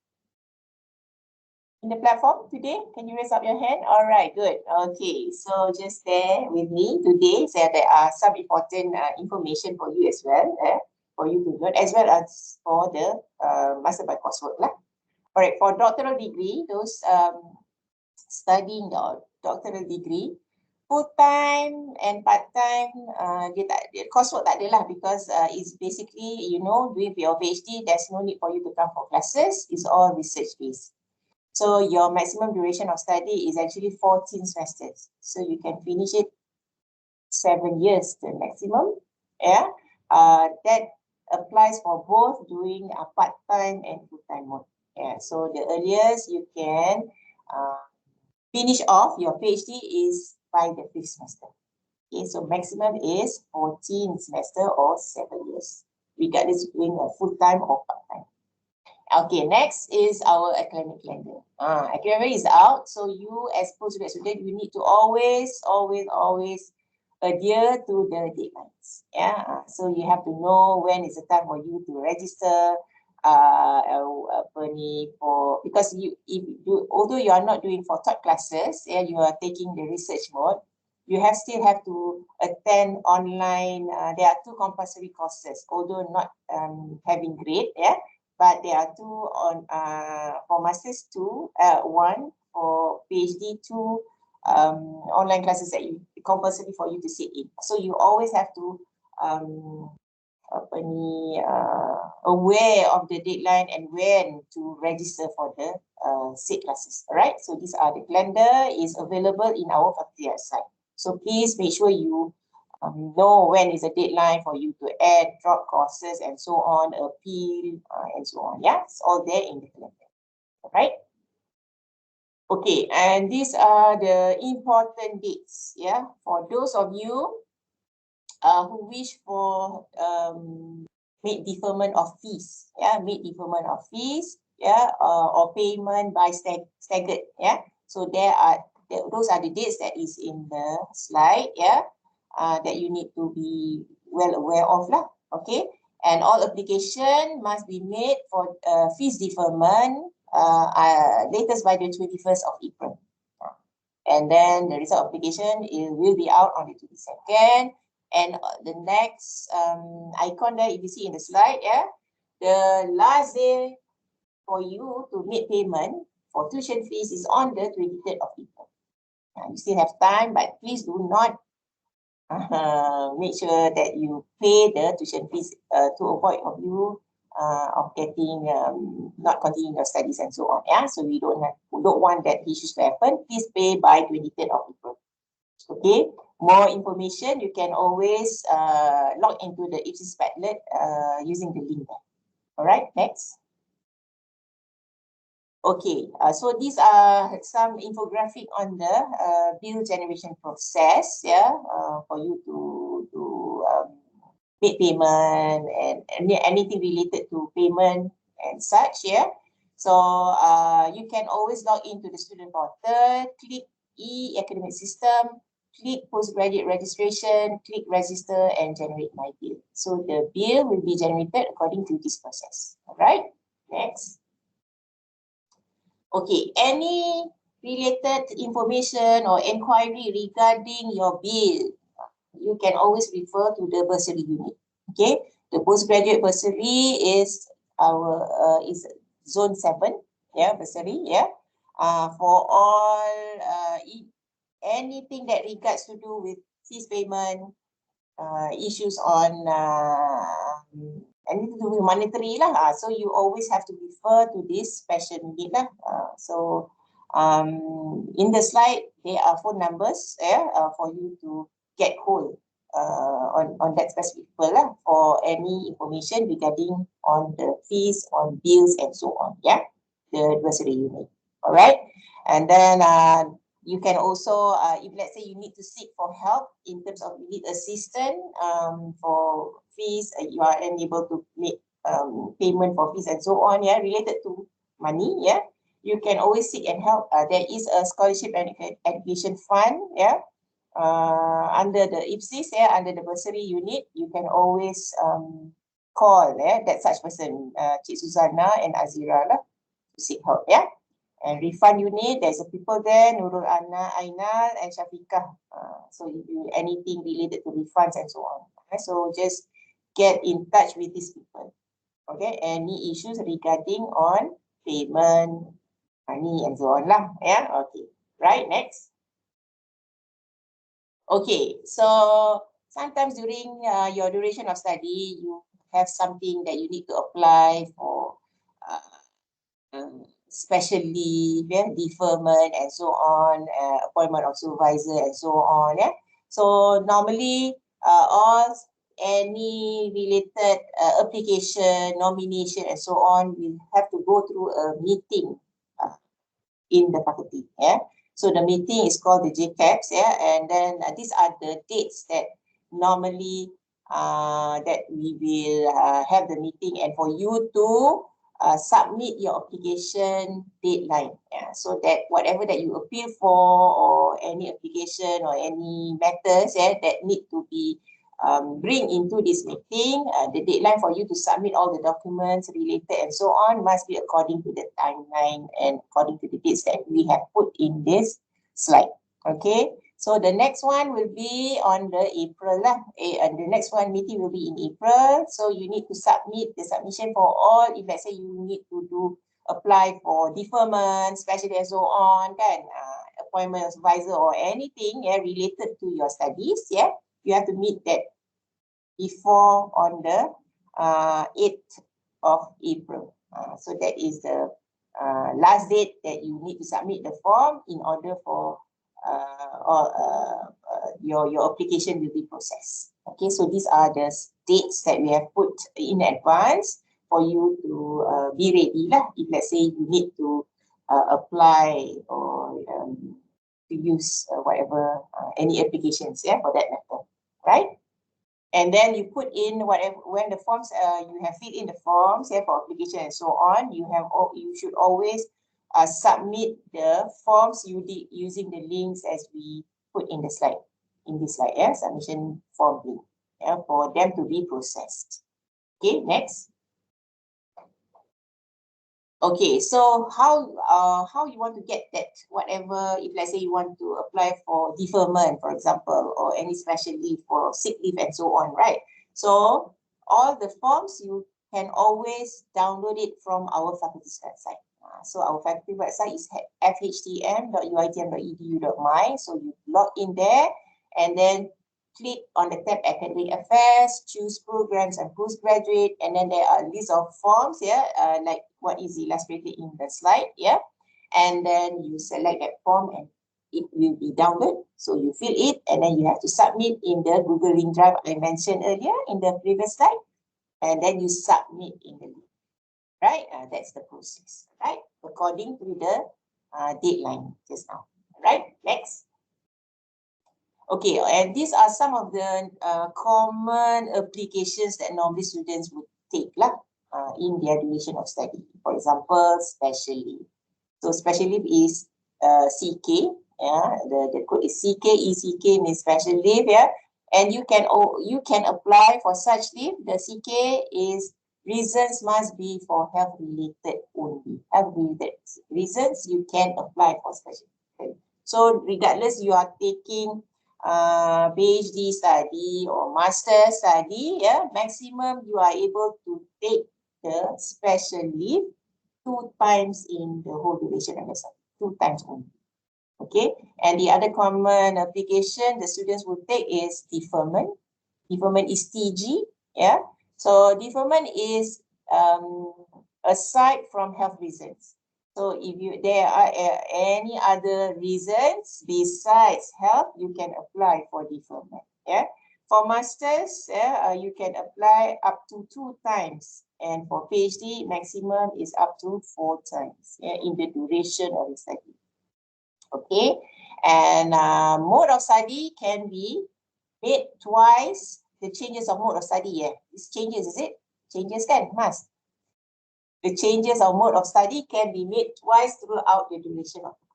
in the platform today? Can you raise up your hand? All right, good. Okay, so just bear with me today. So there are some important information for you as well, for you to note, as well as for the Master by Coursework lah. All right, for doctoral degree, those studying the doctoral degree, full-time and part-time, coursework tak ada lah, because it's basically, doing your PhD, there's no need for you to come for classes. It's all research-based. So your maximum duration of study is actually 14 semesters. So you can finish it 7 years, the maximum. That applies for both doing a part-time and full-time mode. So the earliest you can finish off your PhD is by the 5th semester. Okay, so maximum is 14 semester or 7 years, regardless of doing a full-time or part-time. Okay, next is our academic calendar. Academic is out, so you as postgraduate student, you need to always adhere to the deadlines. So you have to know when is the time for you to register. Because although you are not doing for top classes, you are taking the research mode, you still have to attend online. There are 2 compulsory courses, although not having grade, but there are 2 on for masters, 2, 1 for PhD, 2 online classes that you compulsory for you to sit in. So you always have to aware of the deadline and when to register for the said classes. All right. So these are the calendar is available in our faculty website. So please make sure you know when is the deadline for you to add, drop courses, and so on, appeal, and so on. It's all there in the calendar. All right. Okay, and these are the important dates. For those of you who wish for made deferment of fees, made deferment of fees, or payment by staggered, So those are the dates that is in the slide, that you need to be well aware of lah. Okay, and all application must be made for fees deferment latest by the 21st of April. And then the result application will be out on the 22nd. And the next icon there, if you see in the slide, the last day for you to make payment for tuition fees is on the 23rd of April. You still have time, but please do not make sure that you pay the tuition fees to avoid of you of getting not continuing your studies and so on. Yeah, so we don't want that issues to happen. Please pay by 23rd of April. Okay, more information you can always log into the IPSIS Padlet using the link there. All right, next. Okay, so these are some infographic on the bill generation process, yeah, for you to make payment and anything related to payment and such, yeah. So you can always log into the student portal, click e-academic system, click postgraduate registration, click register and generate my bill. So the bill will be generated according to this process. All right, next. Okay, any related information or inquiry regarding your bill, you can always refer to the bursary unit. Okay, the postgraduate bursary is our is zone 7, yeah, bursary, yeah. For all anything that regards to do with fees payment, issues on anything to do with monetary lah. So you always have to refer to this special unit lah. In the slide there are phone numbers for you to get hold on that specific people lah for any information regarding on the fees, on bills and so on. Yeah, the bursary unit. All right, and then you can also, if let's say you need to seek for help in terms of you need assistance for fees, you are unable to make payment for fees and so on, yeah, related to money, yeah, you can always seek and help. There is a scholarship and education fund, yeah, under the IPSIS, yeah, under the bursary unit. You can always call that such person, Cik Suzana and Azira lah, to seek help, yeah. And refund unit, there's a people there, Nurul Anna, Ainal and Shafiqah. So if you anything related to refunds and so on. Okay? So just get in touch with these people. Okay, any issues regarding on payment, money and so on lah. Yeah, okay. Right, next. Okay, so sometimes during your duration of study, you have something that you need to apply for special leave, yeah, deferment and so on, appointment of supervisor and so on. Yeah. So normally all any related application, nomination and so on will have to go through a meeting in the faculty. Yeah. So the meeting is called the JCAPS, yeah, and then these are the dates that normally that we will have the meeting, and for you to submit your application deadline, yeah, so that whatever that you appeal for or any application or any matters, yeah, that need to be bring into this meeting, the deadline for you to submit all the documents related and so on must be according to the timeline and according to the dates that we have put in this slide. Okay, so the next one will be on the April lah. And the next one meeting will be in April. So you need to submit the submission for all. If let's say you need to apply for deferment, special and so on, kan, appointment supervisor or anything, yeah, related to your studies, yeah, you have to meet that before on the 8th of April. So that is the last date that you need to submit the form in order for your application will be processed. Okay, so these are the dates that we have put in advance for you to be ready lah. If let's say you need to apply or to use whatever any applications, yeah, for that matter, right? And then you put in whatever when the forms you have filled in the forms, yeah, for application and so on. You should always submit the forms using the links as we put in the slide, yeah, submission form link, yeah, for them to be processed. Okay, next. Okay, so how you want to get that whatever, if let's say you want to apply for deferment, for example, or any special leave for sick leave and so on, right? So all the forms you can always download it from our faculty's website. So our faculty website is fhtm.uitm.edu.my. So you log in there and then click on the tab Academic Affairs, choose Programs and Postgraduate, and then there are a list of forms here, like what is illustrated in the slide, yeah. And then you select that form and it will be downloaded. So you fill it and then you have to submit in the Google Link Drive I mentioned earlier in the previous slide, and then you submit in the link. Right, that's the process, right? According to the deadline just now. Right, next. Okay, and these are some of the common applications that normally students would take in their duration of study. For example, special leave. So special leave is CK. Yeah, the code is CK. ECK means special leave. Yeah, and you can apply for such leave. The CK is reasons must be for health related only. Health related reasons you can apply for special leave. So regardless you are taking PhD study or master study, yeah, maximum you are able to take the special leave 2 times in the whole duration of the study, 2 times only. Okay, and the other common application the students will take is deferment. Deferment is TG, yeah. So deferment is aside from health reasons. So if there are any other reasons besides health, you can apply for deferment. Yeah. For masters, you can apply up to 2 times, and for PhD, maximum is up to 4 times in the duration of the study. Okay, and mode of study can be made twice. The changes of mode of study, yeah, it's changes, is it? Changes can must. The changes of mode of study can be made twice throughout the duration of the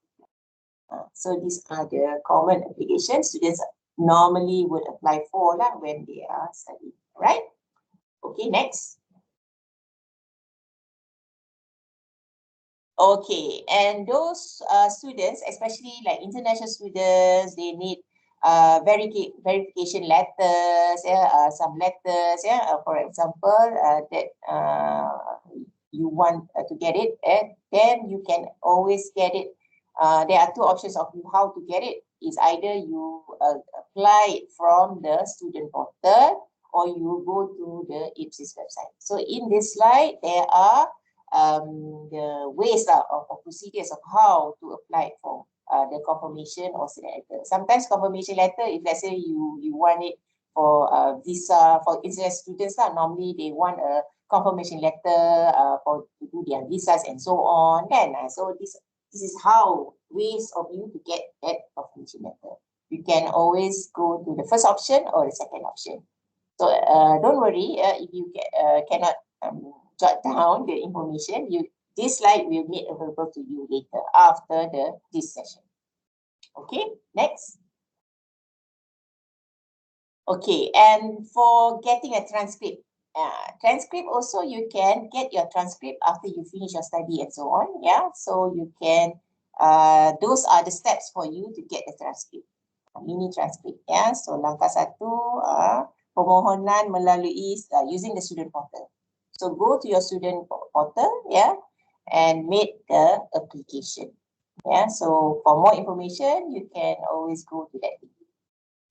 program. So these are the common applications students normally would apply for when they are studying, right? Okay, next. Okay, and those students, especially like international students, they need verification letters, some letters, for example, that you want to get it, and then you can always get it. There are 2 options of how to get it. Is either you apply it from the student portal or you go to the IPSIS website. So in this slide, there are the ways of procedures of how to apply for the confirmation or student letter. Sometimes confirmation letter, if let's say you want it for visa for international students, normally they want a confirmation letter for to do their visas and so on. Then so this is how ways of you to get that confirmation letter. You can always go to the first option or the second option. So don't worry if you cannot jot down the information. This slide will be available to you later after this session. Okay, next. Okay, and for getting a transcript, transcript also you can get your transcript after you finish your study and so on. Yeah, so you can. Those are the steps for you to get the transcript. Mini transcript. Yeah, so langkah 1, permohonan melalui using the student portal. So go to your student portal, yeah, and make the application. Yeah, so for more information, you can always go to that.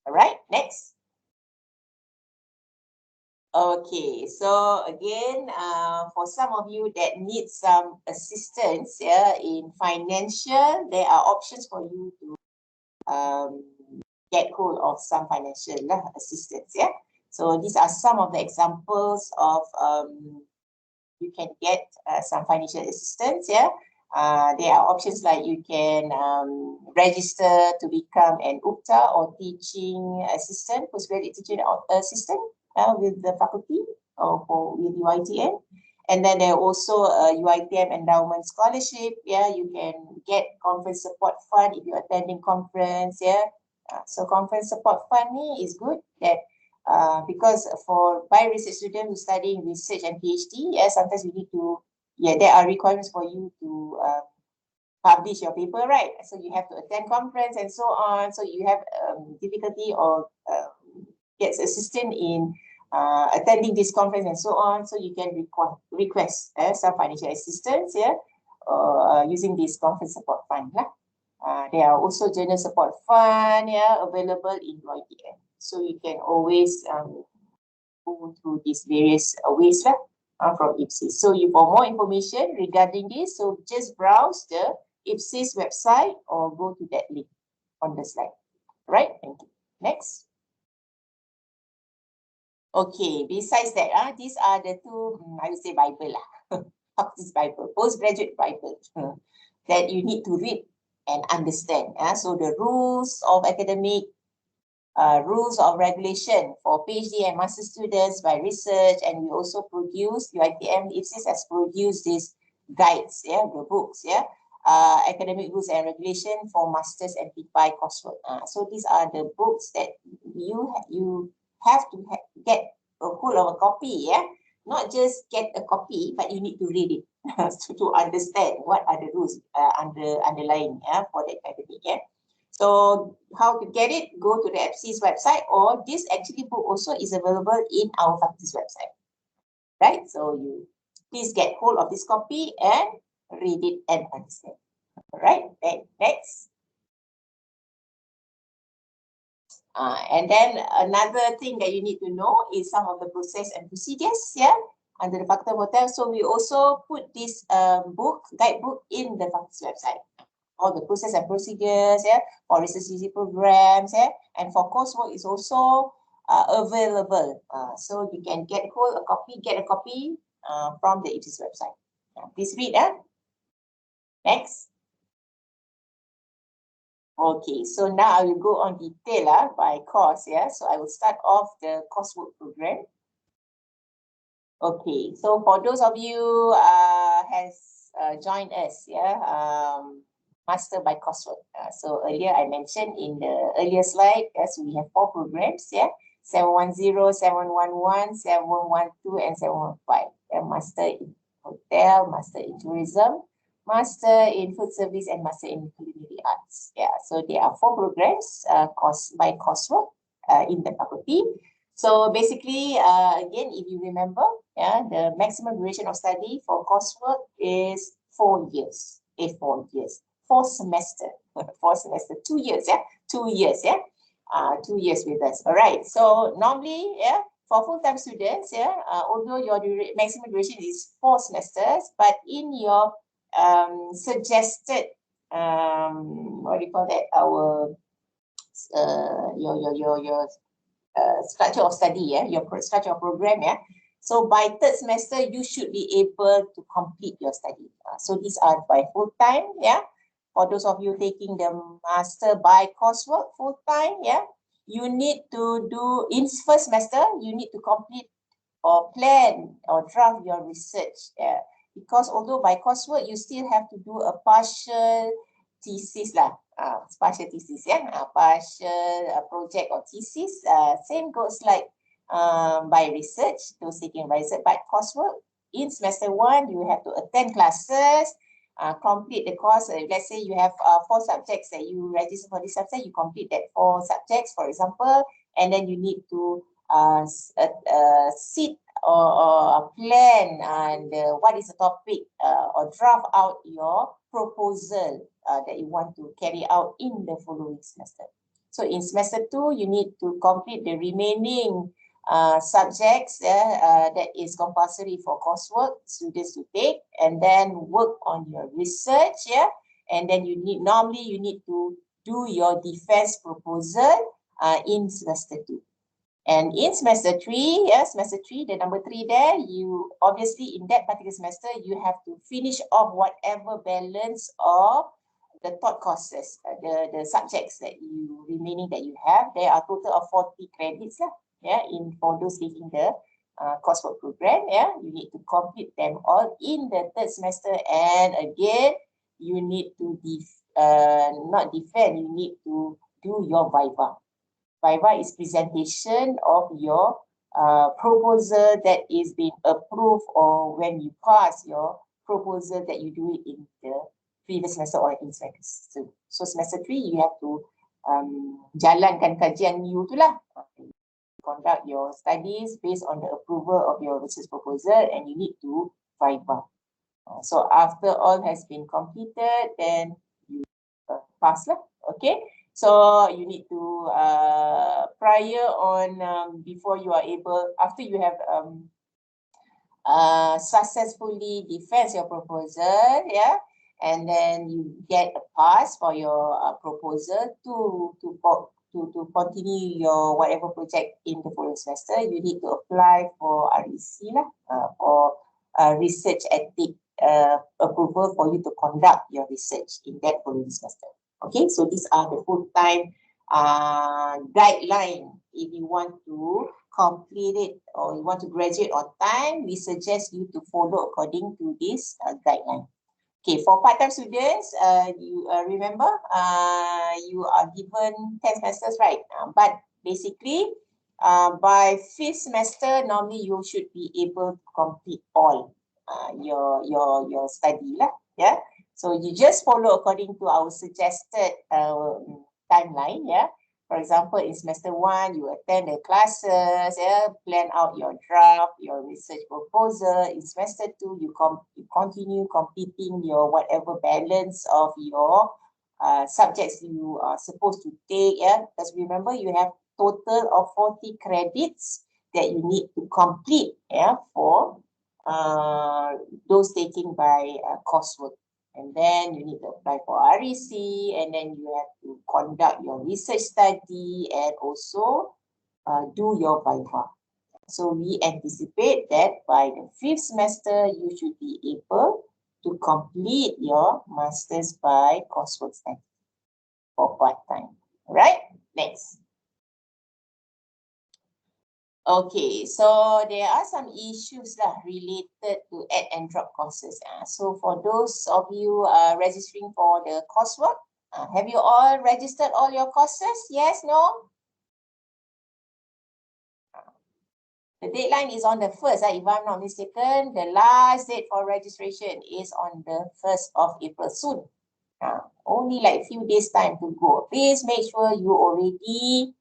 All right, next. Okay, so again, for some of you that need some assistance, yeah, in financial, there are options for you to get hold of some financial assistance. Yeah, so these are some of the examples of you can get some financial assistance. Yeah, there are options like you can register to become an UPTA or teaching assistant, postgraduate teaching assistant with the faculty or with UITM. And then there are also UITM endowment scholarship. Yeah, you can get conference support fund if you're attending conference. Yeah, so conference support fund is good that because for research students who studying research and PhD, yeah, sometimes you need to, there are requirements for you to publish your paper, right? So you have to attend conference and so on. So you have difficulty or gets assistance in attending this conference and so on. So you can request some financial assistance, yeah, using this conference support fund. There are also journal support fund, yeah, available in YTM. So you can always go through these various ways from IPSIS. So for more information regarding this, so just browse the IPSIS website or go to that link on the slide. Right? Thank you. Next. Okay, besides that, these are the two, I would say Bible this Bible, postgraduate Bible that you need to read and understand. So the rules of academic, rules of regulation for PhD and master students by research, and we also produce, UiTM IPSIS has produced these guides, the books, academic rules and regulation for masters and PPI coursework. So these are the books that you have to get a hold of a copy, not just get a copy, but you need to read it to understand what are the rules underlying for the academic. So how to get it? Go to the IPSIS website, or this actually book also is available in our faculty's website, right? So you please get hold of this copy and read it and understand. All right, then next. And then another thing that you need to know is some of the process and procedures, under the Faculty Hotel. So we also put this guidebook in the faculty's website. All the process and procedures, for research programs, and for coursework is also available. So you can get a copy from the IPSIS website. Please read. Next. Okay, so now I will go on detail by course. So I will start off the coursework program. Okay, so for those of you has joined us, master by coursework. So earlier I mentioned in the earlier slide, so we have 4 programs, 710, 711, 712, and 715. Master in hotel, master in tourism, master in food service, and master in culinary arts. So there are 4 programs by coursework in the faculty. So basically, again, if you remember, the maximum duration of study for coursework is 4 years. 4 semester, 4 semester, 2 years, 2 years, 2 years with us. All right. So normally, for full-time students, although your maximum duration is 4 semesters, but in your suggested, what do you call that? Our your structure of study, your structure of program, So by 3rd semester, you should be able to complete your study. So these are by full-time, For those of you taking the master by coursework full-time, you need to do, in 1st semester, you need to complete or plan or draft your research. Because although by coursework, you still have to do a partial thesis partial thesis, partial project or thesis. Same goes like by research, those taking by research. But coursework, in semester 1, you have to attend classes, complete the course. Let's say you have 4 subjects that you register for this subject, you complete that 4 subjects, for example, and then you need to sit or plan and what is the topic or draft out your proposal that you want to carry out in the following semester. So in semester 2, you need to complete the remaining subjects that is compulsory for coursework students to take, and then work on your research, and then you need to do your defense proposal in semester 2. And in semester 3, the number 3 there, you obviously in that particular semester, you have to finish off whatever balance of the taught courses, the subjects that remaining that you have. There are a total of 40 credits, for those taking the coursework program, you need to complete them all in the 3rd semester. And again, you need to not defend, you need to do your viva. Viva is presentation of your proposal that is being approved, or when you pass your proposal that you do it in the previous semester or in semester 2. So semester 3, you have to jalankan kajian you tu lah. conduct your studies based on the approval of your research proposal, and you need to viva. So after all has been completed, then you pass lah. Okay. So you need to prior on before you are able, after you have successfully defense your proposal, yeah, and then you get a pass for your proposal to continue your whatever project in the following semester. You need to apply for REC lah, for research ethic approval for you to conduct your research in that following semester. Okay, so these are the full-time guideline. If you want to complete it or you want to graduate on time, we suggest you to follow according to this guideline. Okay, for part-time students, you remember you are given 10 semesters, right? But basically, by 5th semester, normally you should be able to complete all your study lah. Yeah. So you just follow according to our suggested timeline. Yeah. For example, in semester 1, you attend the classes, yeah, plan out your draft, your research proposal. In semester 2, you continue completing your whatever balance of your subjects you are supposed to take. Yeah, because remember, you have total of 40 credits that you need to complete. Yeah, for those taken by coursework. And then you need to apply for REC, and then you have to conduct your research study and also do your viva. So we anticipate that by the 5th semester, you should be able to complete your masters by coursework study for part-time. Right? Next. Okay, so there are some issues related to add and drop courses. So for those of you registering for the coursework, have you all registered all your courses? Yes, no? The deadline is on the 1st, if I'm not mistaken. The last date for registration is on the 1st of April, soon. Only like few days time to go. Please make sure you already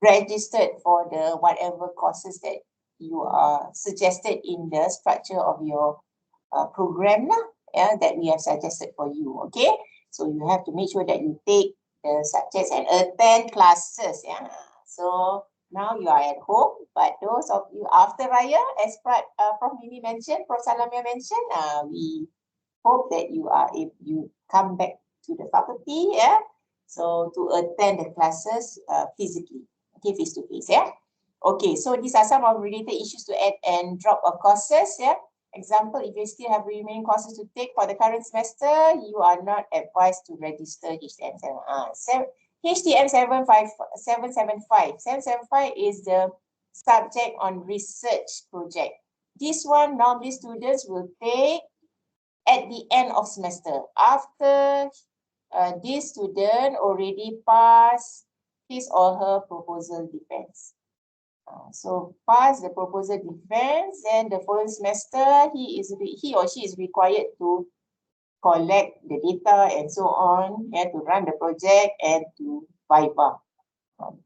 registered for the whatever courses that you are suggested in the structure of your program that we have suggested for you. Okay, so you have to make sure that you take the subjects and attend classes. Yeah, so now you are at home, but those of you after Raya, as Prof Mimi mentioned, Prof Salamia mentioned, we hope that you come back to the faculty, yeah, so to attend the classes physically. Okay, face-to-face, yeah. Okay, so these are some of related issues to add and drop of courses, yeah. Example, if you still have remaining courses to take for the current semester, you are not advised to register HTM 775. 775 is the subject on research project. This one normally students will take at the end of semester after this student already passed his or her proposal defense. So pass the proposal defense, then the following semester he or she is required to collect the data and so on, to run the project and to viva.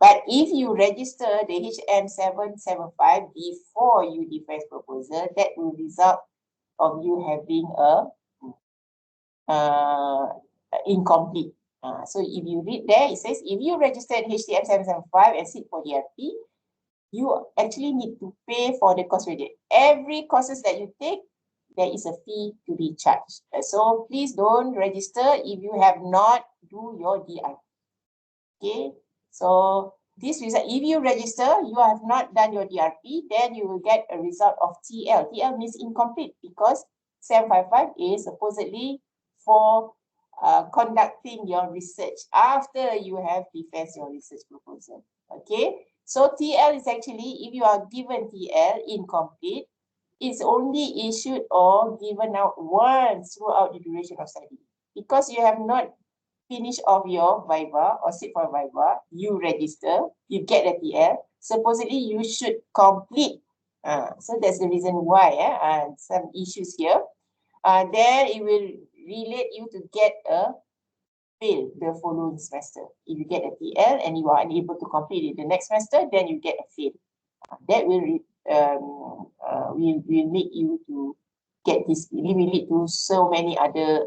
But if you register the HM 775 before you defense proposal, that will result of you having a incomplete. So if you read there, it says if you registered HTM 775 and sit for DRP, you actually need to pay for the course credit. Every courses that you take, there is a fee to be charged. So please don't register if you have not do your DRP. Okay, so this result, if you register, you have not done your DRP, then you will get a result of TL. TL means incomplete because 755 is supposedly for conducting your research after you have defense your research proposal. Okay, so TL is actually, if you are given TL incomplete, it's only issued or given out once throughout the duration of study. Because you have not finished off your viva or sit for viva, you register, you get a TL, supposedly you should complete. So that's the reason why some issues here. Then it will relate you to get a fail the following semester. If you get a TL and you are unable to complete it the next semester, then you get a fail. That will make you to get this. It will lead to so many other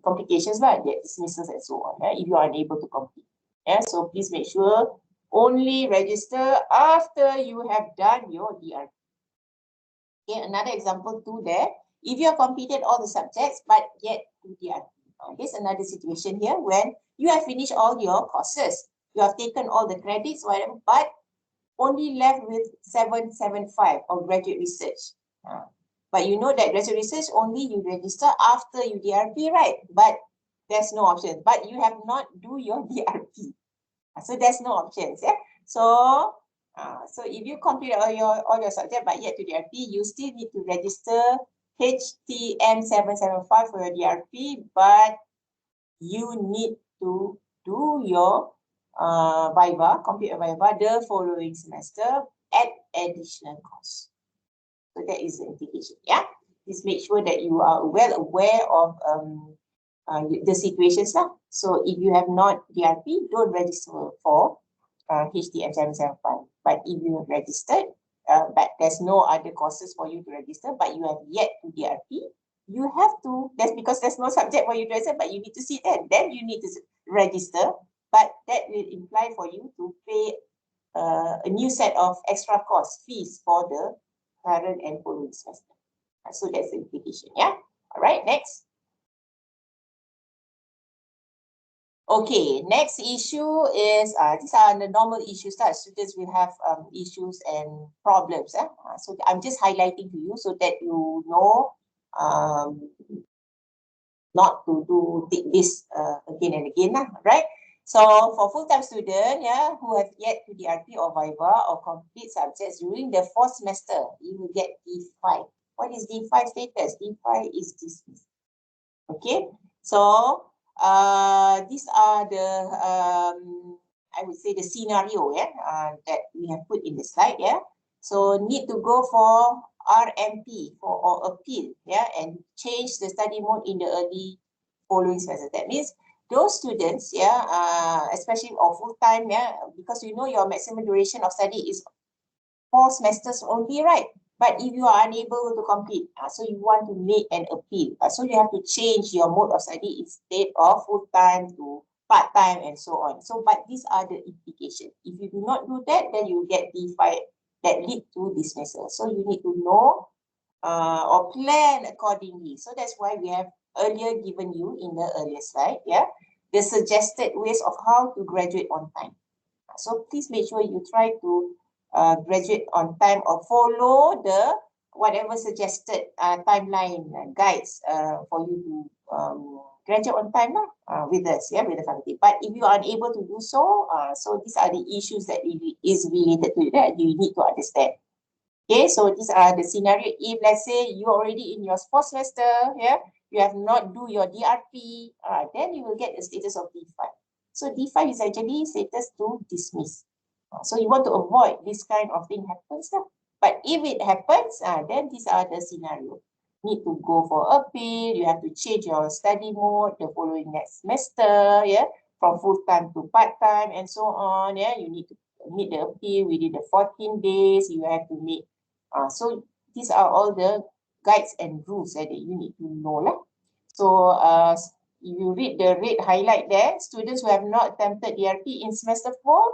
complications like dismissals and so on. If you are unable to complete. So please make sure only register after you have done your DRP. Okay, another example too there. If you have completed all the subjects but yet to DRP. Here's another situation here when you have finished all your courses. You have taken all the credits, whatever, but only left with 775 of graduate research. But you know that graduate research only you register after you DRP, right? But there's no option. But you have not do your DRP. So there's no options. Yeah. So if you complete all your subject but yet to DRP, you still need to register HTM 775 for your DRP, but you need to do your complete a Viva the following semester at additional cost. So that is the implication. Yeah. Please make sure that you are well aware of the situations now. So if you have not DRP, don't register for HTM 775. But if you have registered, but there's no other courses for you to register, but you have yet to DRP, you have to, that's because there's no subject for you to register, but you need to sit there. Then you need to register, but that will imply for you to pay a new set of extra cost fees for the current and following semester. So that's the implication. Yeah. All right. Next. Okay, next issue is these are the normal issues that students will have issues and problems. So I'm just highlighting to you so that you know not to take this again and again, right? So for full-time student, who have yet to DRP or Viva or complete subjects during the 4th semester, you will get D5. What is D5 status? D5 is dismissed. Okay, so these are the I would say the scenario that we have put in the slide. So need to go for RMP or appeal and change the study mode in the early following semester. That means those students especially of full time because you know your maximum duration of study is 4 semesters only, right? But if you are unable to complete, so you want to make an appeal, so you have to change your mode of study instead of full-time to part-time and so on. So, but these are the implications. If you do not do that, then you get D5 that lead to dismissal. So you need to know or plan accordingly. So that's why we have earlier given you in the earlier slide, the suggested ways of how to graduate on time. So please make sure you try to graduate on time or follow the whatever suggested timeline guides for you to graduate on time with us, with the faculty. But if you are unable to do so, so these are the issues that is related to that you need to understand. Okay, so these are the scenario. If let's say you are already in your 4th semester, you have not do your DRP, then you will get the status of D5. So D5 is actually status to dismiss. So you want to avoid this kind of thing happens. But if it happens, then these are the scenario. Need to go for appeal, you have to change your study mode the following next semester, from full-time to part-time and so on. You need to meet the appeal within the 14 days, you have to meet. So these are all the guides and rules that you need to know. So if you read the red highlight there, students who have not attempted DRP in semester 4,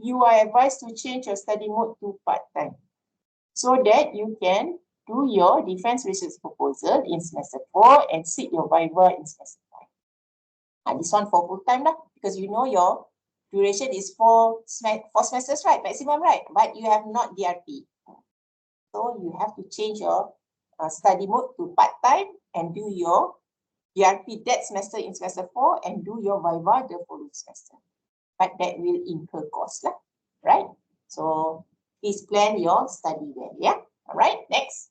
you are advised to change your study mode to part-time so that you can do your defense research proposal in semester 4 and sit your Viva in semester 5. This one for full-time because you know your duration is 4 semesters, right? Maximum, right? But you have not DRP. So you have to change your study mode to part-time and do your DRP that semester in semester 4 and do your Viva the following semester. But that will incur cost, right? So please plan your study well, All right, next.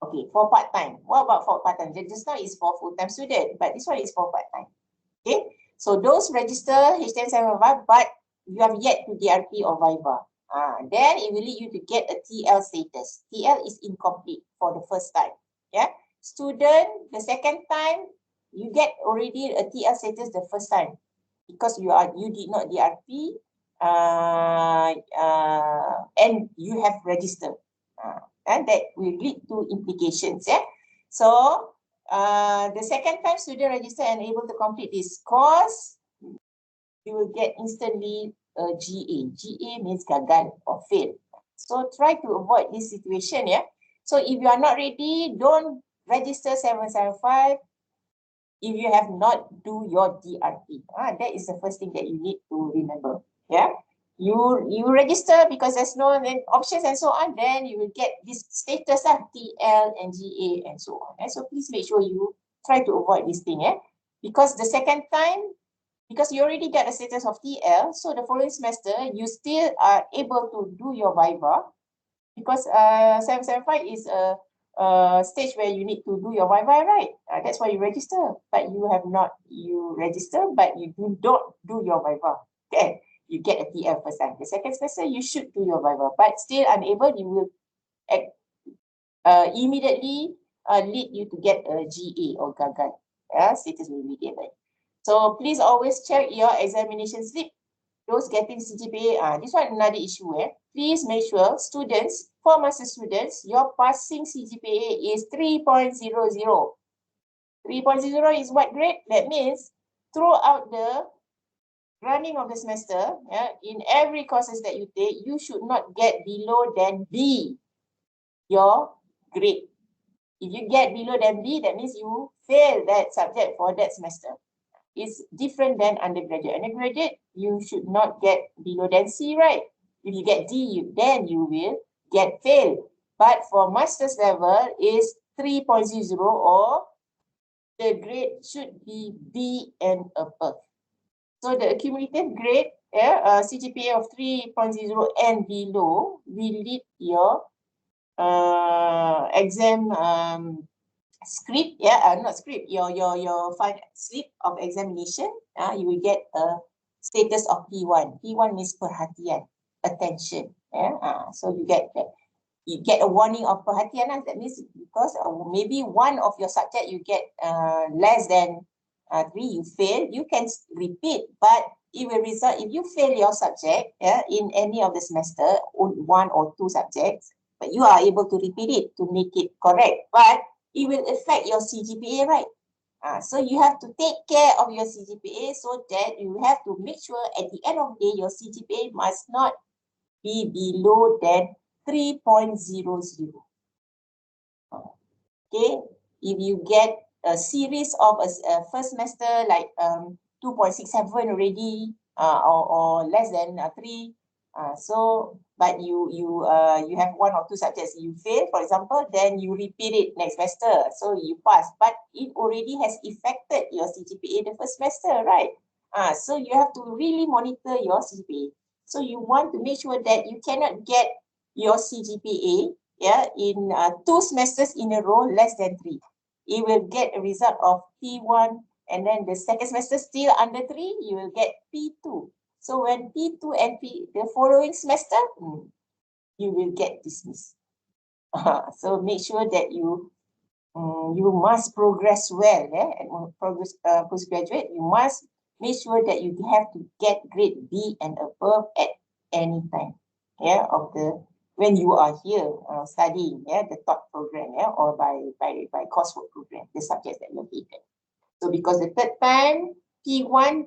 Okay, for part-time. What about for part-time? Just now is for full-time student, but this one is for part-time. Okay, so those register HTM 775, but you have yet to DRP or Viva. Then it will lead you to get a TL status. TL is incomplete for the first time. student, the second time, you get already a TL status the first time because you did not DRP and you have registered. And that will lead to implications. Yeah. So the second time student register and able to complete this course, you will get instantly a GA. GA means gagal or fail. So try to avoid this situation. Yeah. So if you are not ready, don't register 775 if you have not do your DRP. That is the first thing that you need to remember. Yeah. You register because there's no options and so on, then you will get this status TL and GA and so on. So please make sure you try to avoid this thing. Because the second time, because you already get the status of TL, so the following semester, you still are able to do your Viva because 775 is a stage where you need to do your Viva, right? That's why you register, but you register, but you do not do your Viva. Okay, you get a TL first time. The second semester, you should do your Viva, but still unable, you will immediately lead you to get a GA or gagal. Status will be given. So please always check your examination slip. Those getting CGPA, this one another issue. Please make sure students, for master students, your passing CGPA is 3.00. 3.0 is what grade? That means throughout the running of the semester, in every courses that you take, you should not get below than B, your grade. If you get below than B, that means you fail that subject for that semester. It's different than undergraduate. Undergraduate, you should not get below than C, right? If you get D, then you will get fail. But for master's level is 3.0 or the grade should be B and above. So the accumulative grade, CGPA of 3.0 and below will lead your exam script, not script, your final slip of examination, you will get a status of P1. P1 means perhatian, attention. So you get a warning of perhatian. That means because maybe one of your subject you get less than 3, you fail, you can repeat, but it will result if you fail your subject in any of the semester, 1 or 2 subjects, but you are able to repeat it to make it correct, but it will affect your CGPA, right? So you have to take care of your CGPA so that you have to make sure at the end of the day, your CGPA must not be below than 3.00. Okay, if you get a series of a first semester like 2.67 already or less than 3, so but you have 1 or 2 subjects you fail, for example, then you repeat it next semester, so you pass, but it already has affected your CGPA the first semester, right? So you have to really monitor your CGPA. So you want to make sure that you cannot get your CGPA in 2 semesters in a row less than 3. It will get a result of P1, and then the second semester still under 3, you will get P2. So when P2 and the following semester, you will get dismissed. So make sure that you must progress well. And progress postgraduate, you must make sure that you have to get grade B and above at any time. When you are here studying the top program, or by coursework program, the subjects that you're taken. So because the third time P1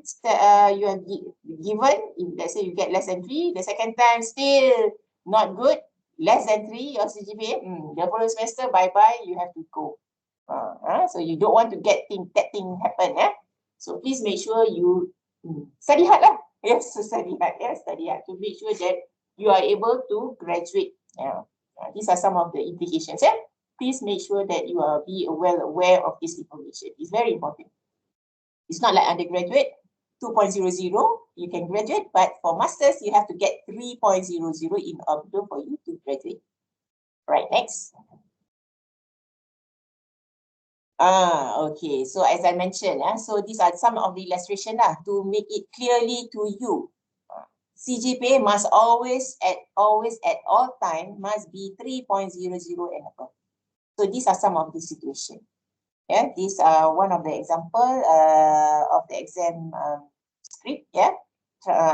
you have given, if let's say you get less than 3, the second time still not good, less than 3 your CGPA, the following semester bye-bye, you have to go. So you don't want to get that thing happen. So please make sure you study hard lah. Yes, study hard. Study hard to make sure that you are able to graduate. These are some of the implications. Please make sure that you are well aware of this information. It's very important. It's not like undergraduate, 2.00, you can graduate, but for masters, you have to get 3.00 in order for you to graduate. Right, next. Okay, so as I mentioned, so these are some of the illustration to make it clearly to you. CGPA must always at all time must be 3.00 and above. So these are some of the situations. Yeah, these are one of the example of the exam script. Yeah,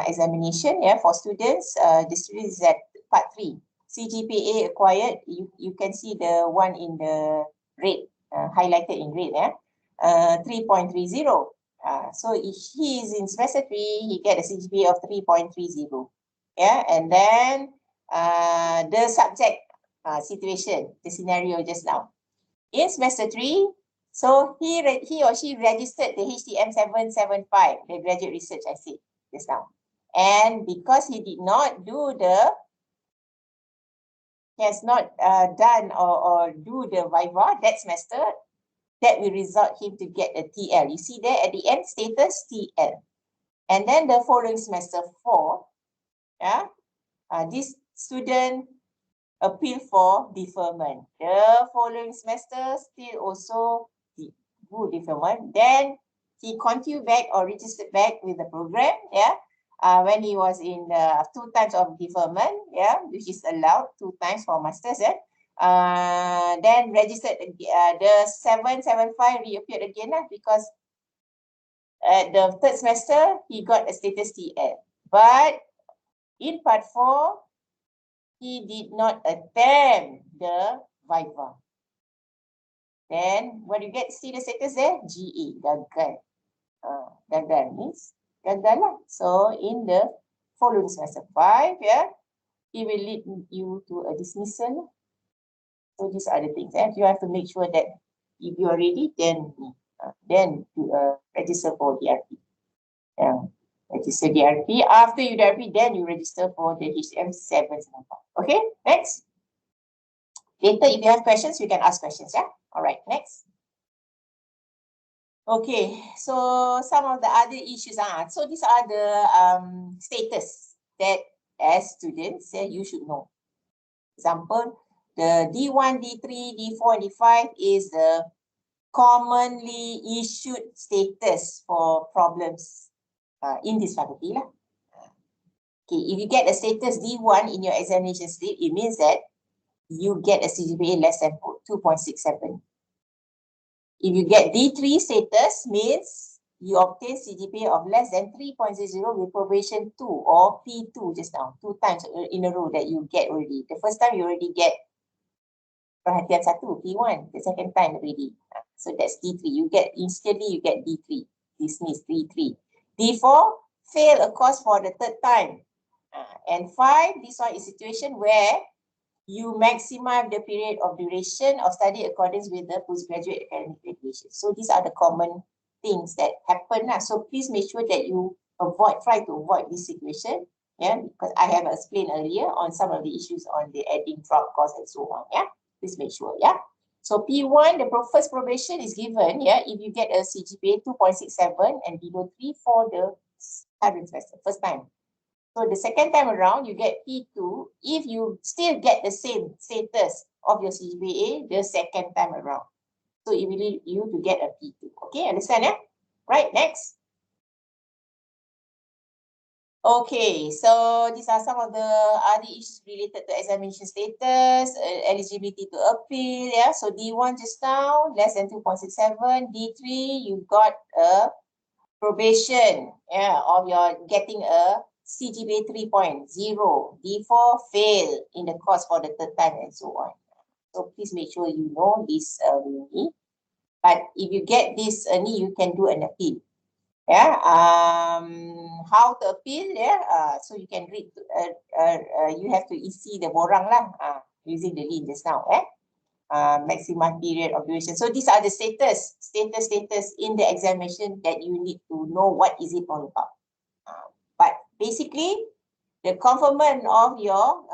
examination. Yeah, for students. The students is at part 3. CGPA acquired. You can see the one in the red, highlighted in red. Yeah, 3.30. So if he is in semester 3, he get a CGPA of 3.30. Yeah, and then the subject situation, the scenario just now. In semester 3, so he or she registered the HTM 775, the graduate research I said just now. And because he did not do the, he has not done or do the Viva that semester, that will result him to get a TL. You see there at the end, status TL. And then the following semester 4, yeah, this student appeal for deferment. The following semester still also do deferment. Then he continued back or registered back with the program, yeah. When he was in 2 times of deferment, yeah, which is allowed 2 times for masters, yeah. Then registered the 775 reappeared again because at the 3rd semester he got a status TL. But in part 4, he did not attempt the Viva. Then what you get, see the status there? GA, gagal. Gagal means gagal lah. So in the following semester 5, yeah, it will lead you to a dismissal. So these are the things. You have to make sure that if you are ready, then you register for DRP. Register DRP. After you DRP, then you register for the HM 775. Okay, next. Later, if you have questions, you can ask questions. Yeah. All right. Next. Okay. So some of the other issues. So these are the status that as students, you should know. Example, the D1, D3, D4, and D5 is the commonly issued status for problems in this faculty lah. Okay, if you get a status D1 in your examination slip, it means that you get a CGPA less than 2.67. If you get D3 status, means you obtain CGPA of less than 3.0 with probation 2 or P2 just now, 2 times in a row that you get already. The first time you already get perhatian 1, P1, the second time already. So that's D3. You get instantly, you get D3. Dismiss D3. D4, fail a course for the 3rd time. And 5, this one is situation where you maximize the period of duration of study according with the postgraduate academic regulation. So these are the common things that happen. So please make sure that you try to avoid this situation. Yeah, because I have explained earlier on some of the issues on the adding drop course and so on. Yeah, please make sure. Yeah. So P1, the first probation is given. Yeah, if you get a CGPA 2.67 and below 3 for the current semester, first time. So the second time around, you get P2 if you still get the same status of your CGPA the second time around. So it will lead you to get a P2. Okay, understand? Yeah? Right, next. Okay, so these are some of the other issues related to examination status, eligibility to appeal. Yeah, so D1 just now, less than 2.67. D3, you got a probation, yeah, of your getting a CGPA 3.0. D4 fail in the course for the 3rd time and so on. So please make sure you know this but if you get this you can do an appeal. Yeah, how to appeal? Yeah, so you can read. You have to see the borang lah. Using the link just now. Maximum period of duration. So these are the status in the examination that you need to know what is it all about. But basically, the conferment of your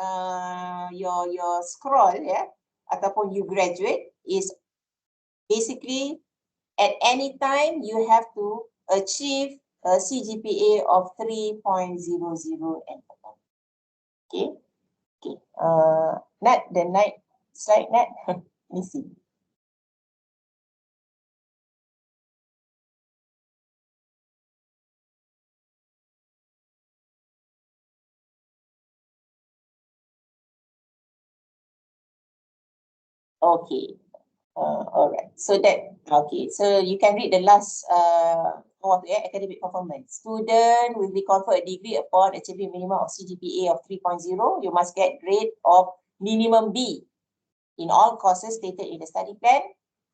scroll, yeah, ataupun you graduate is basically at any time you have to achieve a CGPA of 3.00 and above. Okay. Okay. Nat, the next slide, Nat. Let me see. Okay. All right. So that, okay. So you can read the last academic performance. Student will be conferred a degree upon achieving minimum of CGPA of 3.0. You must get grade of minimum B in all courses stated in the study plan,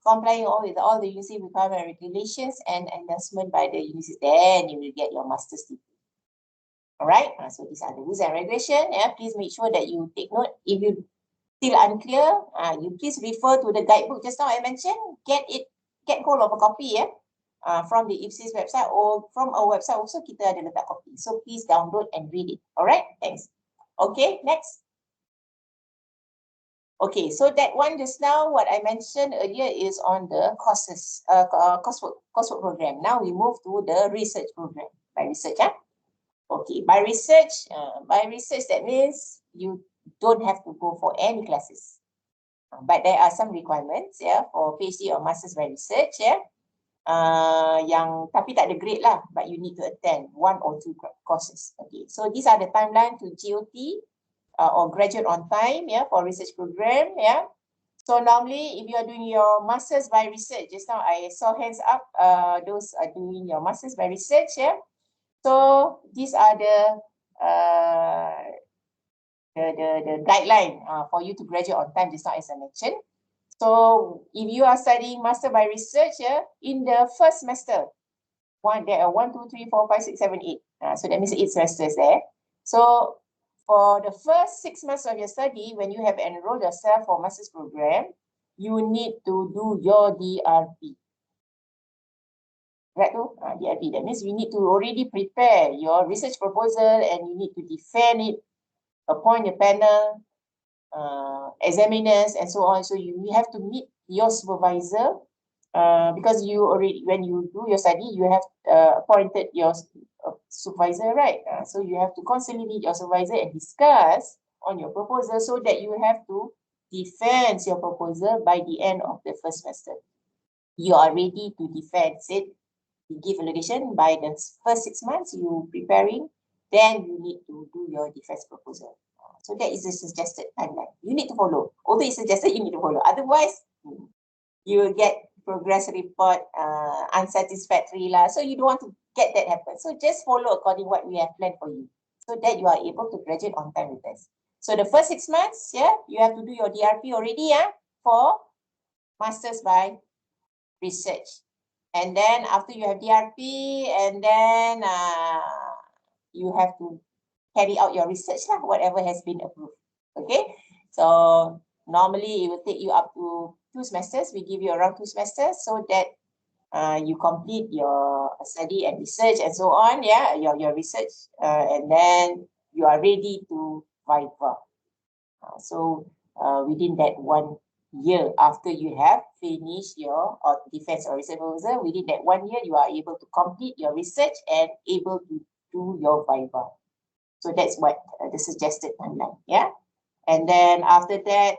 complying with all the university requirement and regulations and endorsement by the university. Then you will get your master's degree. All right. So these are the rules and regulations. Yeah. Please make sure that you take note. If you still unclear, you please refer to the guidebook just now I mentioned. Get hold of a copy, from the IPSIS website or from our website also kita ada letak copy. So please download and read it. All right, thanks. Okay, next. Okay, so that one just now what I mentioned earlier is on the courses, coursework program. Now we move to the research program. By research, okay, by research that means you don't have to go for any classes. But there are some requirements, for PhD or Masters by Research, yang tapi tak ada grade lah, but you need to attend 1 or 2 courses. Okay, so these are the timeline to GOT or graduate on time, for research program, So normally, if you are doing your Masters by Research, just now I saw hands up, those are doing your Masters by Research, So these are the guideline for you to graduate on time, just now as I mentioned. So if you are studying Master by Research, in the first semester, there are 1, 2, 3, 4, 5, 6, 7, 8. So that means 8 semesters there. So for the first 6 months of your study, when you have enrolled yourself for Master's program, you need to do your DRP. Right? DRP. That means you need to already prepare your research proposal and you need to defend it, appoint a panel, examiners and so on. So you have to meet your supervisor because you already, when you do your study, you have appointed your supervisor, right? So you have to constantly meet your supervisor and discuss on your proposal so that you have to defend your proposal by the end of the first semester. You are ready to defend it. You give allocation by the first 6 months, you preparing, then you need to do your defense proposal. So that is a suggested timeline. You need to follow. Although it's suggested, you need to follow. Otherwise, you will get progress report unsatisfactory lah. So you don't want to get that happen. So just follow according what we have planned for you, so that you are able to graduate on time with us. So the first 6 months, you have to do your DRP already, for Masters by Research. And then after you have DRP, and then you have to carry out your research lah, whatever has been approved. Okay, so normally it will take you up to 2 semesters. We give you around 2 semesters so that you complete your study and research and so on, your research, and then you are ready to viva. So within that 1 year after you have finished your defense or research proposal, within that 1 year you are able to complete your research and able to do your viva. So that's what the suggested timeline, And then after that,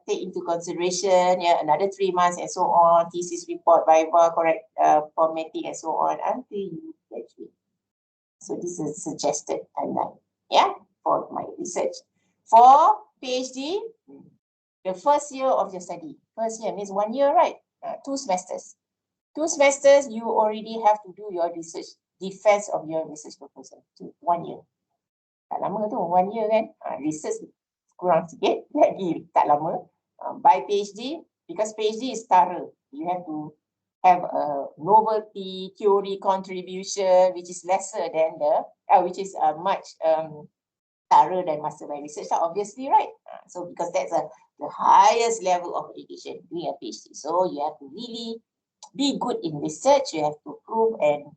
take into consideration, another 3 months and so on, thesis report, viva, correct formatting and so on until you graduate. So this is suggested timeline, for my research. For PhD, the first year of your study, first year means 1 year, right? 2 semesters. 2 semesters, you already have to do your research, defense of your research proposal. 1 year. Tak lama tu, 1 year kan. Research kurang sikit, lagi tak lama. By PhD, because PhD is thorough. You have to have a novelty, theory contribution, which is lesser than which is much thorough than Master by Research, obviously, right? So because that's the highest level of education, doing a PhD. So you have to really be good in research. You have to prove and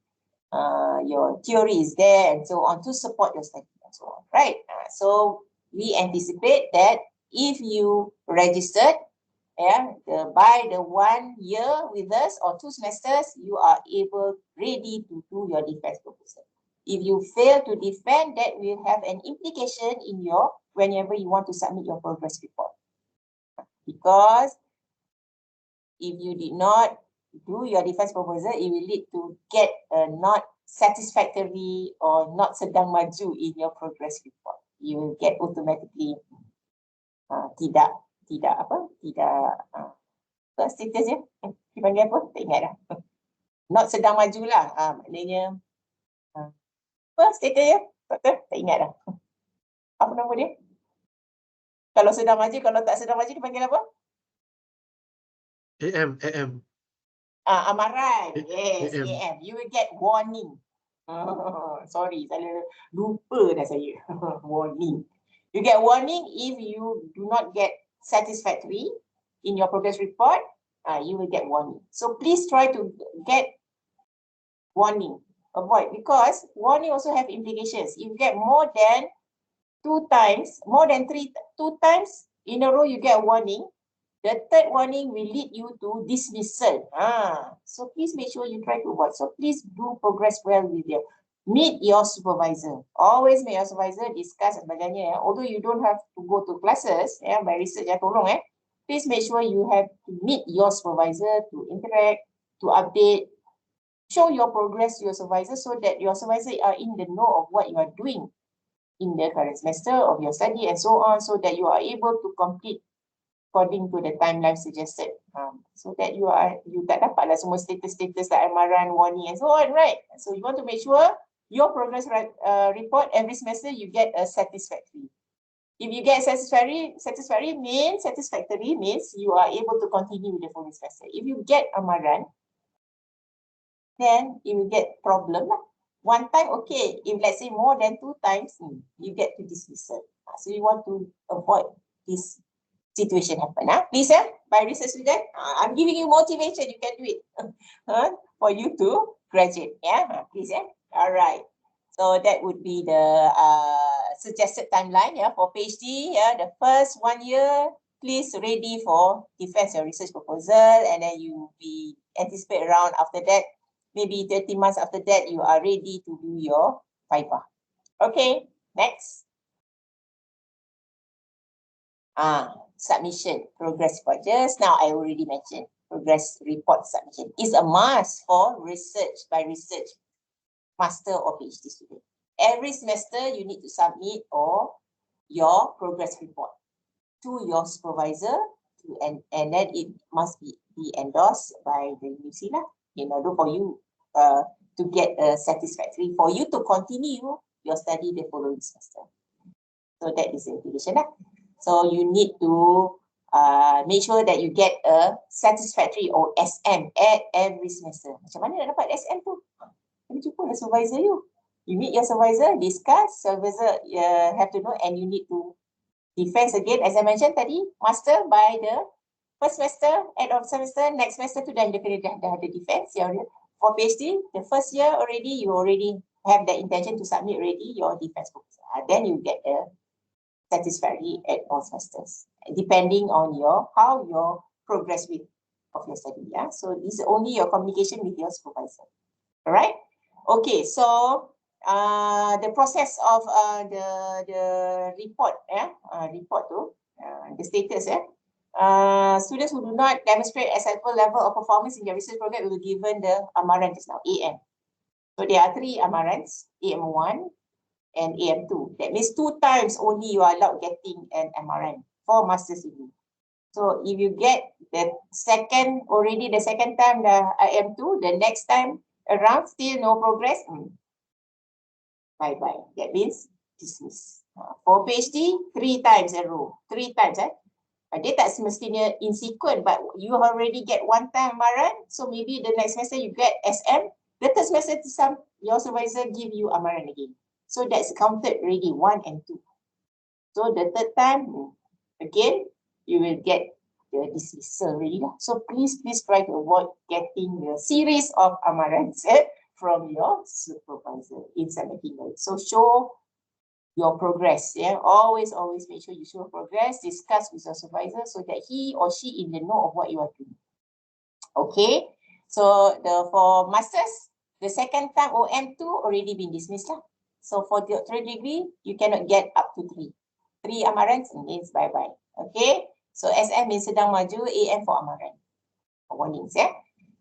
your theory is there and so on to support your study and so on, right? So we anticipate that if you registered, by the 1 year with us or 2 semesters, you are ready to do your defense proposal. If you fail to defend, that will have an implication in your whenever you want to submit your progress report. Because if you did not do your defense proposal, it will lead to get a not satisfactory or not sedang maju in your progress report. You will get automatically tidak Status je. Dipanggil apa? Tak ingat dah. Not sedang maju lah. Maknanya apa status dia? Tak ingat dah. Apa nama dia? Kalau sedang maju, kalau tak sedang maju dipanggil apa? AM. Amaran. Yes, AM. AM. You will get warning. Sorry, saya lupa dah saya. Warning. You get warning if you do not get satisfactory in your progress report. You will get warning. So please try to get warning. Avoid, because warning also have implications. If you get more than 2 times, more than 2 times in a row you get a warning, the third warning will lead you to dismissal. So please make sure you try to avoid. So please do progress well with them. Meet your supervisor. Always meet your supervisor, discuss dan sebagainya. Although you don't have to go to classes, by research tolong please make sure you have to meet your supervisor to interact, to update, show your progress to your supervisor so that your supervisor are in the know of what you are doing in the current semester of your study and so on, so that you are able to complete according to the timeline suggested. So that you tak dapatlah semua status-status like amaran, warning and so on, right? So you want to make sure your progress report every semester you get a satisfactory. If you get satisfactory means you are able to continue with the following semester. If you get amaran, then you will get problem lah. One time, okay. If let's say more than 2 times, you get to dismissal. So you want to avoid this situation happen. Please, by research student, I'm giving you motivation. You can do it for you to graduate. Please, all right. So that would be the suggested timeline. For PhD. The first 1 year, please ready for defense your research proposal, and then you be anticipate around after that. Maybe 30 months after that, you are ready to do your viva. Okay, next. Submission, progress report. Just now I already mentioned progress report submission is a must for research by research master or PhD student. Every semester you need to submit your progress report to your supervisor, and then it must be endorsed by the UC in order for you to get a satisfactory for you to continue your study the following semester. So that is the implication. So you need to make sure that you get a satisfactory or SM at every semester. Macam mana nak dapat SM tu? Kena jumpa dengan supervisor you. You meet your supervisor, discuss, supervisor have to know, and you need to defense again, as I mentioned tadi, master by the first semester, end of semester, next semester tu dah ada defense. For PhD, the first year already, you already have the intention to submit already your defense proposal. Then you get a satisfactory at all semesters, depending on how your progress with of your study. So this is only your communication with your supervisor. All right. Okay. So the process of the report, report tu, the status, students who do not demonstrate acceptable level of performance in their research program will be given the amaran just now, AM. So there are 3 amarans, AM1 and AM2. That means 2 times only you are allowed getting an amaran for master's degree. So if you get the second time the AM2, the next time around still no progress, bye-bye. That means dismiss. For PhD, 3 times a row. 3 times. Dia tak semestinya in sequence, but you already get 1 time amaran, so maybe the next semester you get SM. The third semester, your supervisor give you amaran again. So that's counted already, 1 and 2. So the third time, again, you will get the dismissal already. So please try to avoid getting the series of amarans from your supervisor in submitting notes. So show your progress. Always make sure you show progress, discuss with your supervisor so that he or she in the know of what you are doing. Okay, so for masters, the second time OM2 already been dismissed. So for the third degree, you cannot get up to 3 amarans means bye-bye. Okay, so SM means sedang maju, AM for amaran. Warnings,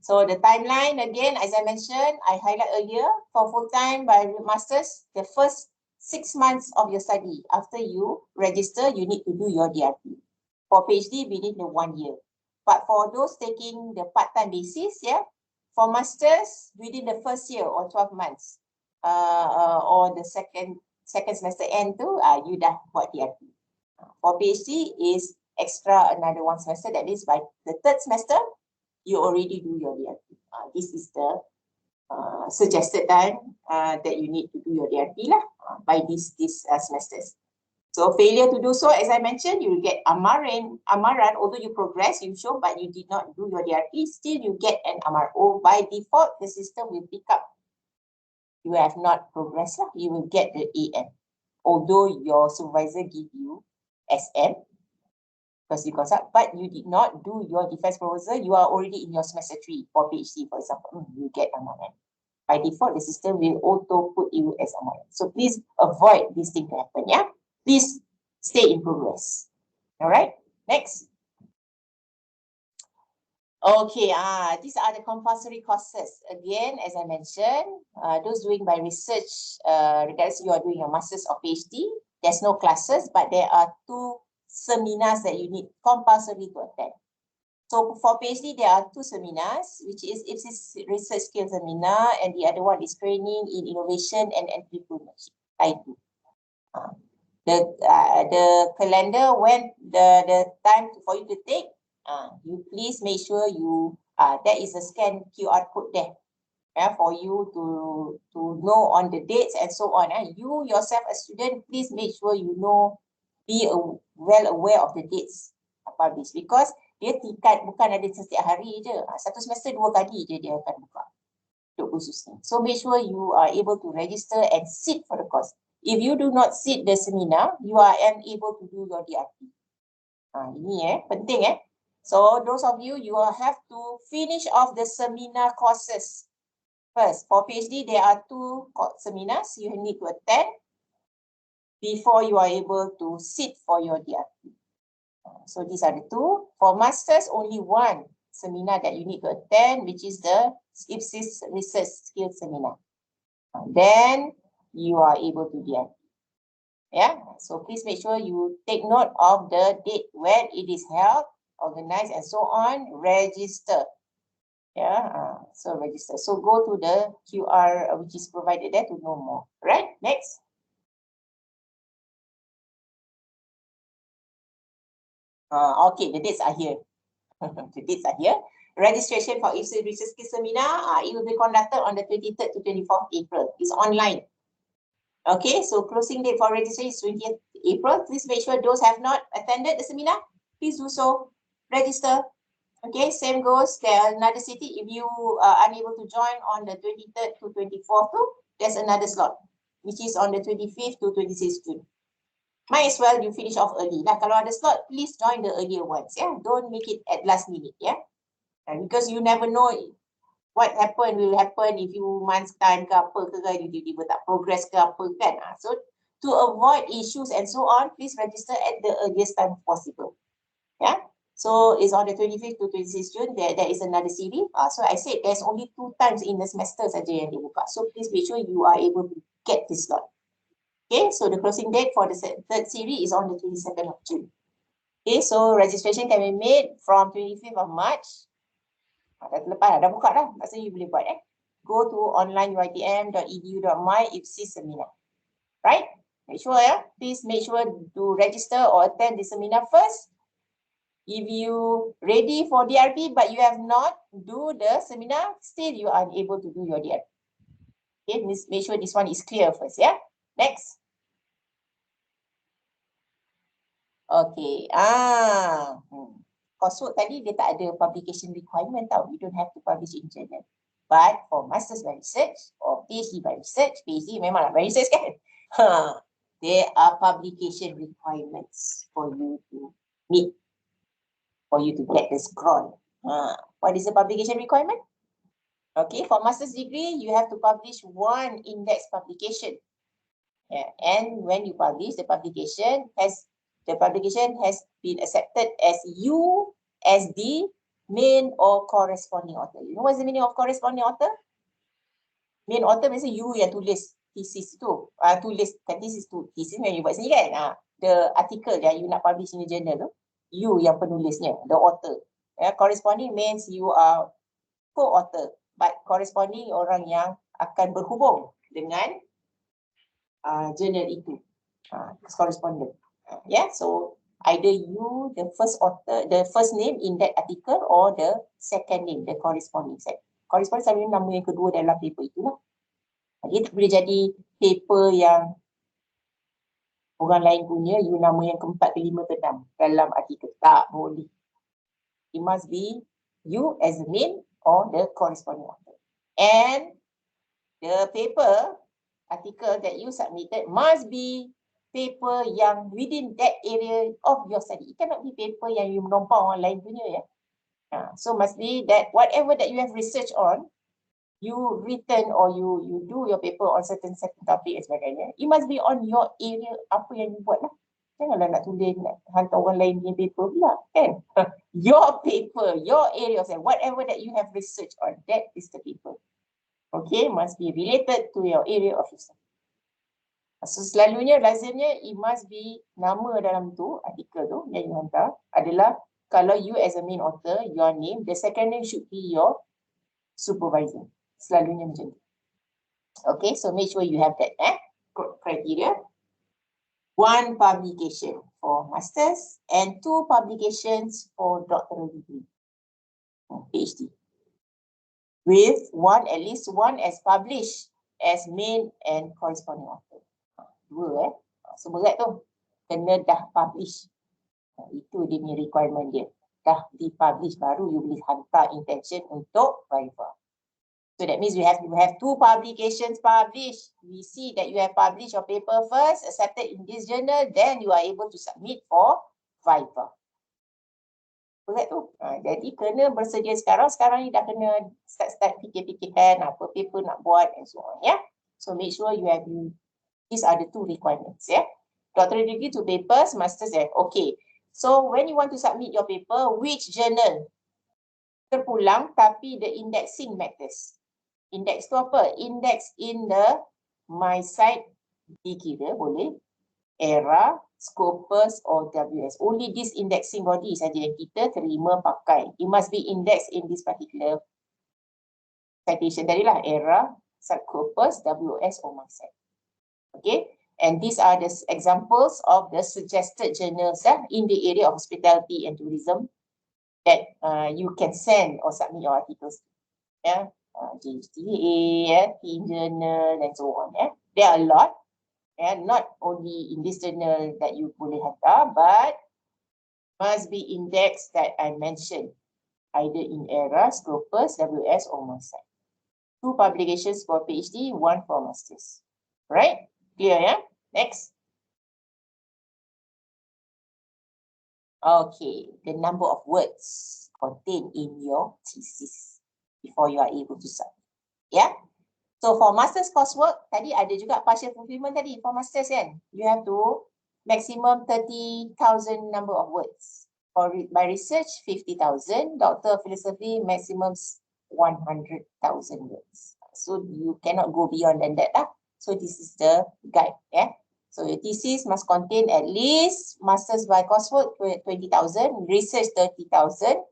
So the timeline again, as I mentioned, I highlight earlier, for full-time by masters, the first 6 months of your study. After you register, you need to do your DRP. For PhD, within the 1 year. But for those taking the part-time basis, yeah, for masters within the first year or 12 months, or the second semester end tu, you dah buat DRP. For PhD is extra another 1 semester. That is by the 3rd semester, you already do your DRP. This is the suggested time that you need to do your DRP lah by these semesters. So failure to do so, as I mentioned, you will get amaran, although you progress, you show, but you did not do your DRP, still you get an MRO. By default, the system will pick up. You have not progressed, you will get the AM. Although your supervisor give you SM, because you consult, but you did not do your defense proposal, you are already in your semester 3 for PhD, for example, you get amaran. By default, the system will auto put you as amaran. So please avoid this thing to happen, yeah? Please stay in progress. All right, next. Okay, these are the compulsory courses. Again, as I mentioned, those doing by research, regardless you are doing your master's or PhD, there's no classes, but there are 2 seminars that you need compulsory to attend. So for PhD, there are 2 seminars, which is research skills seminar, and the other one is training in innovation and entrepreneurship. Type 2. The calendar, when the time for you to take, you please make sure you there is a scan QR code there, for you to know on the dates and so on. You yourself as student, please make sure you know, be well aware of the dates published, because dia tingkat bukan ada setiap hari je, satu semester 2 kali je dia akan buka untuk khusus ni. So make sure you are able to register and sit for the course. If you do not sit the seminar, you are unable to do your DRP. Ini penting . So those of you, you will have to finish off the seminar courses first. For PhD, there are 2 seminars you need to attend before you are able to sit for your DRP. So these are the 2. For masters, only 1 seminar that you need to attend, which is the IPSIS Research Skills Seminar. Then you are able to DRP. Yeah, so please make sure you take note of the date when it is held, organized, and so on. Register. Yeah, so register. So go to the QR which is provided there to know more. Right? Next. Okay, the dates are here. The dates are here. Registration for IPSIS Research Skills Seminar, it will be conducted on the 23rd to 24th April. It's online. Okay, so closing date for registration is 20th April. Please make sure those have not attended the seminar, please do so. Register. Okay, same goes. There are another city. If you are unable to join on the 23rd to 24th, there's another slot, which is on the 25th to 26th June. Might as well you finish off early. Kalau ada slot, please join the earlier ones. Yeah, don't make it at last minute. Yeah, because you never know what will happen if you months time ke apa ke kan, tiba-tiba tak progress ke apa kan. So to avoid issues and so on, please register at the earliest time possible. Yeah. So it's on the 25th to 26th June. There is another series. So I said there's only 2 times in the semester saja yang dibuka. So please make sure you are able to get this slot. Okay, so the closing date for the 3rd series is on the 22nd of June. Okay, so registration can be made from 25th of March. Dah buka dah. Maksudnya you boleh buat. Go to online.uitm.edu.my IPSIS seminar. Right? Make sure please make sure to register or attend the seminar first. If you ready for DRP but you have not do the seminar, still you are unable to do your DRP. Okay, make sure this one is clear first. Yeah. Next. Okay. Coursework tadi dia tak ada publication requirement tau. You don't have to publish in journal. But for masters by research or PhD by research, PhD memanglah by research kan. There are publication requirements for you to meet, for you to get the scroll. What is the publication requirement? Okay, for master's degree, you have to publish 1 index publication. Yeah, and when you publish, the publication has been accepted as you as the main or corresponding author. You know what's the meaning of corresponding author? Main author maksudnya you yang tulis thesis tu. Tuliskan thesis tu. Thesis yang you buat sendiri kan. The article yang you nak publish in the journal tu, you yang penulisnya, the author. Corresponding means you are co-author, but corresponding orang yang akan berhubung dengan journal itu, correspondent. So either you the first author, the first name in that article, or the second name, the corresponding. Corresponding selalu nama yang kedua dalam paper itulah. Dia tak boleh jadi paper yang orang lain punya, you nama yang keempat, kelima, keenam dalam artikel. Tak boleh. It must be you as the main or the corresponding author. And the paper, article that you submitted must be paper yang within that area of your study. It cannot be paper yang you menumpang orang lain punya, ya. So must be that whatever that you have research on, you written or you do your paper on certain topic and sebagainya, it must be on your area, apa yang you buat lah. Janganlah nak tulis, nak hantar orang lain punya paper pula, kan? Your paper, your area of study, whatever that you have research on, that is the paper. Okay, must be related to your area of study. So selalunya, lazimnya, it must be nama dalam tu, artikel tu yang you hantar adalah, kalau you as a main author, your name, the second name should be your supervisor. Selalunya macam tu. Okay, so make sure you have that criteria. 1 publication for masters and 2 publications for doctoral degree, PhD. With at least one as published as main and corresponding author. 2 so berat tu. Kena dah publish. Itu dia punya requirement dia. Dah dipublish baru you boleh hantar intention untuk viva. So that means you have 2 publications published. We see that you have published your paper first, accepted in this journal, then you are able to submit for viva. Berat tu. Jadi kena bersedia sekarang. Sekarang ni dah kena start fikir-fikirkan apa paper nak buat and so on. So make sure you have these are the 2 requirements. Doctoral degree 2 papers, masters okay. So when you want to submit your paper, which journal? Terpulang tapi the indexing matters. Index tu apa? Index in the my site dikira boleh ERA, Scopus or WS. Only this indexing body saja yang kita terima pakai. It must be indexed in this particular citation tadilah, ERA, Scopus, WS or my site. Okay, and these are the examples of the suggested journals in the area of hospitality and tourism that you can send or submit your articles. JHTA, Team Journal and so on. There are a lot, not only in this journal that you boleh hantar, but must be indexed that I mentioned, either in ERA, Scopus, WS or my site. 2 publications for PhD, 1 for masters. Right? Clear, Next. Okay, the number of words contained in your thesis before you are able to submit. So for master's coursework, tadi ada juga partial fulfillment tadi for masters kan. You have to maximum 30,000 number of words. For by research 50,000, doctor of philosophy maximum 100,000 words. So you cannot go beyond than that. So this is the guide. So your thesis must contain at least masters by coursework 20,000, research 30,000.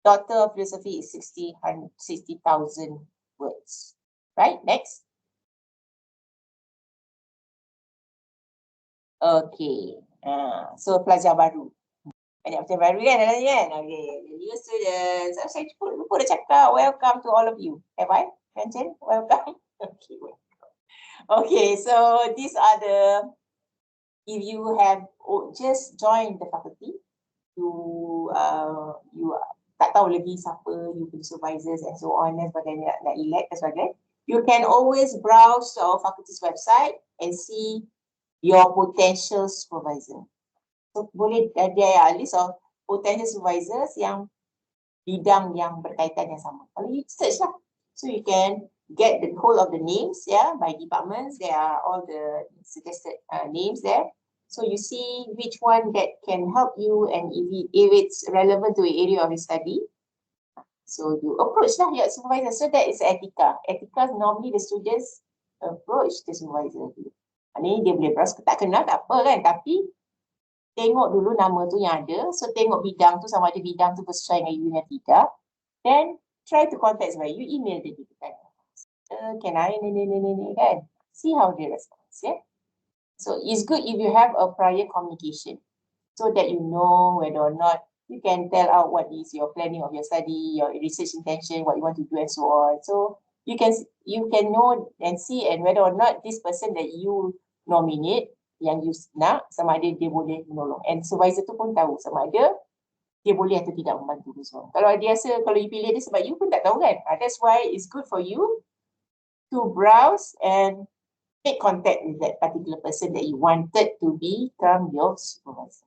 Doctor of philosophy is 60,000 words. Right? Next. Okay. So pelajar baru. Banyak pelajar baru kan dalamnya kan? Okay. The new students. Saya lupa dah cakap. Welcome to all of you. Have I mentioned? Welcome. Okay. Okay. So these are the, if you have just joined the faculty, you tak tahu lagi siapa you punya supervisors and so on dan sebagainya, nak elect dan sebagainya, you can always browse our faculty's website and see your potential supervisor. So boleh dia list of potential supervisors yang bidang yang berkaitan yang sama. Kalau you search lah, so you can get the whole of the names by departments. There are all the suggested names there. So you see which one that can help you and if it's relevant to the area of your study. So you approach lah your supervisor. So that is etika. Etika normally the students approach the supervisor. Ini dia boleh browse, tak kenal tak apa kan. Tapi tengok dulu nama tu yang ada. So tengok bidang tu sama ada bidang tu bersesuai dengan you yang tidak. Then try to contact by you email dia gitu kan. Can I ni kan. See how they respond. Yeah. So it's good if you have a prior communication so that you know whether or not you can tell out what is your planning of your study, your research intention, what you want to do and so on. So you can know and see and whether or not this person that you nominate yang you nak sama ada dia boleh menolong. And supervisor tu pun tahu sama ada dia boleh atau tidak membantu tu semua. Kalau dia rasa kalau you pilih dia sebab you pun tak tahu kan. That's why it's good for you to browse and make contact with that particular person that you wanted to become your supervisor.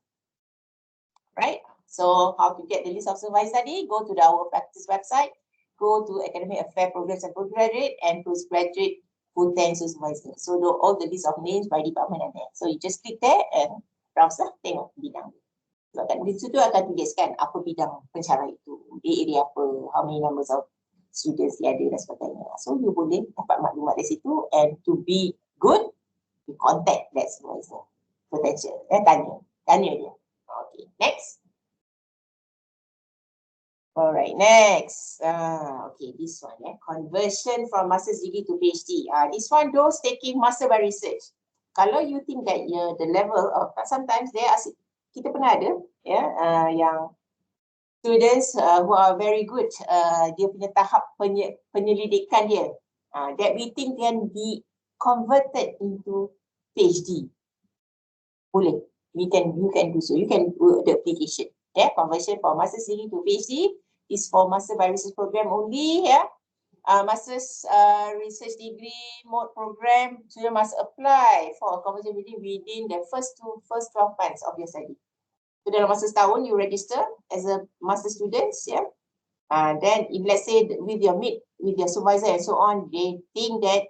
Right? So how to get the list of supervisors tadi? Go to our practice website, go to Academic Affairs Programs and Postgraduate and Postgraduate full-time supervisor. So all the list of names by department are there. So you just click there and browse lah, tengok bidang. So di situ akan tuliskan apa bidang pencara itu, di area apa, how many numbers of students dia ada dan sebagainya. So you boleh dapat maklumat dari situ and to be good, you contact that supervisor. Potential. Tanya dia. Okay, next. Alright, next. Okay, this one. Conversion from master's degree to PhD. This one, those taking master by research. Kalau you think that the level of, sometimes there are, kita pernah ada, yang students who are very good, dia punya tahap penyelidikan dia, that we think can be converted into PhD. Boleh. You can do so. You can do the application. Conversion from master's degree to PhD is for master by research program only. Master's research degree mode program, student must apply for a conversion within the first 12 months of your study. So dalam masa setahun you register as a master student, then if let's say with your supervisor and so on, they think that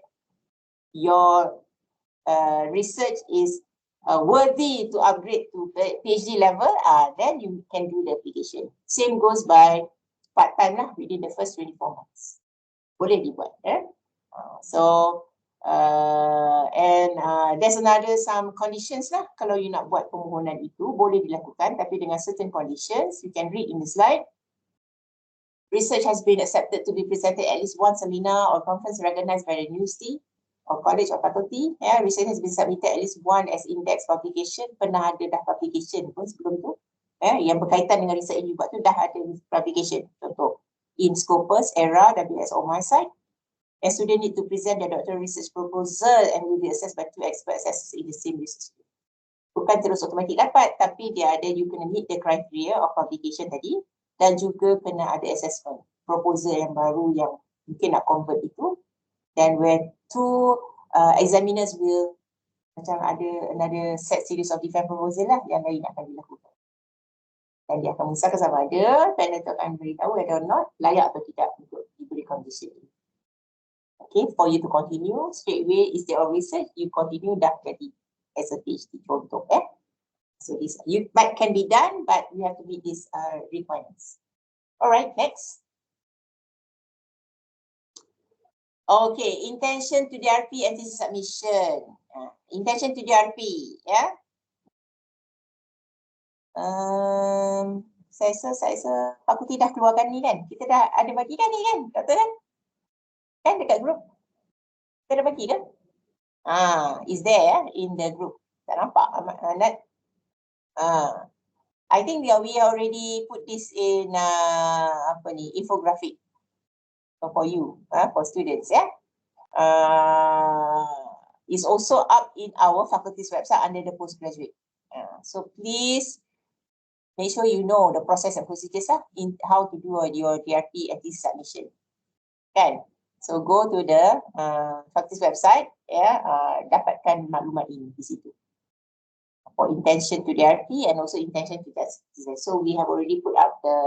your research is worthy to upgrade to PhD level, then you can do the application. Same goes by part-time lah, within the first 24 months. Boleh dibuat. There's some conditions lah. Kalau you nak buat permohonan itu, boleh dilakukan, tapi dengan certain conditions. You can read in the slide. Research has been accepted to be presented at least one seminar or conference recognized by the university or college or faculty. Research has been submitted at least one as index publication. Pernah ada dah publication pun sebelum tu. Yang berkaitan dengan research yang you buat tu dah ada publication. Contoh, in Scopus, ERA, WS or my site. A student need to present their doctoral research proposal and will be assessed by 2 expert assessors in the same research. Bukan terus automatik dapat, tapi dia ada, you kena meet the criteria of publication tadi dan juga kena ada assessment proposal yang baru yang mungkin nak convert itu. Then where 2 examiners will macam ada another set series of defense proposal lah yang lain akan dilakukan. Dan dia akan mengesahkan sama ada panel tu akan beritahu whether or not layak atau tidak untuk diberi condition ini. Okay, for you to continue straight away instead of research, you continue dah jadi as a PhD contoh. So this can be done, but you have to meet these requirements. Alright, next. Okay, intention to DRP and thesis submission. Intention to DRP, saya fakulti dah keluarkan ni kan. Kita dah ada bagi kan ni kan, doktor kan? Kan dekat grup. Kita dah bagi kan? Is there in the group. Tak nampak Nat? I think we already put this in infographic for you, for students, It's also up in our faculty's website under the postgraduate. So please make sure you know the process and procedures in how to do your DRP and thesis submission. Kan? So go to the faculty's website, dapatkan maklumat ini di situ. For intention to DRP and also intention to test. So we have already put up the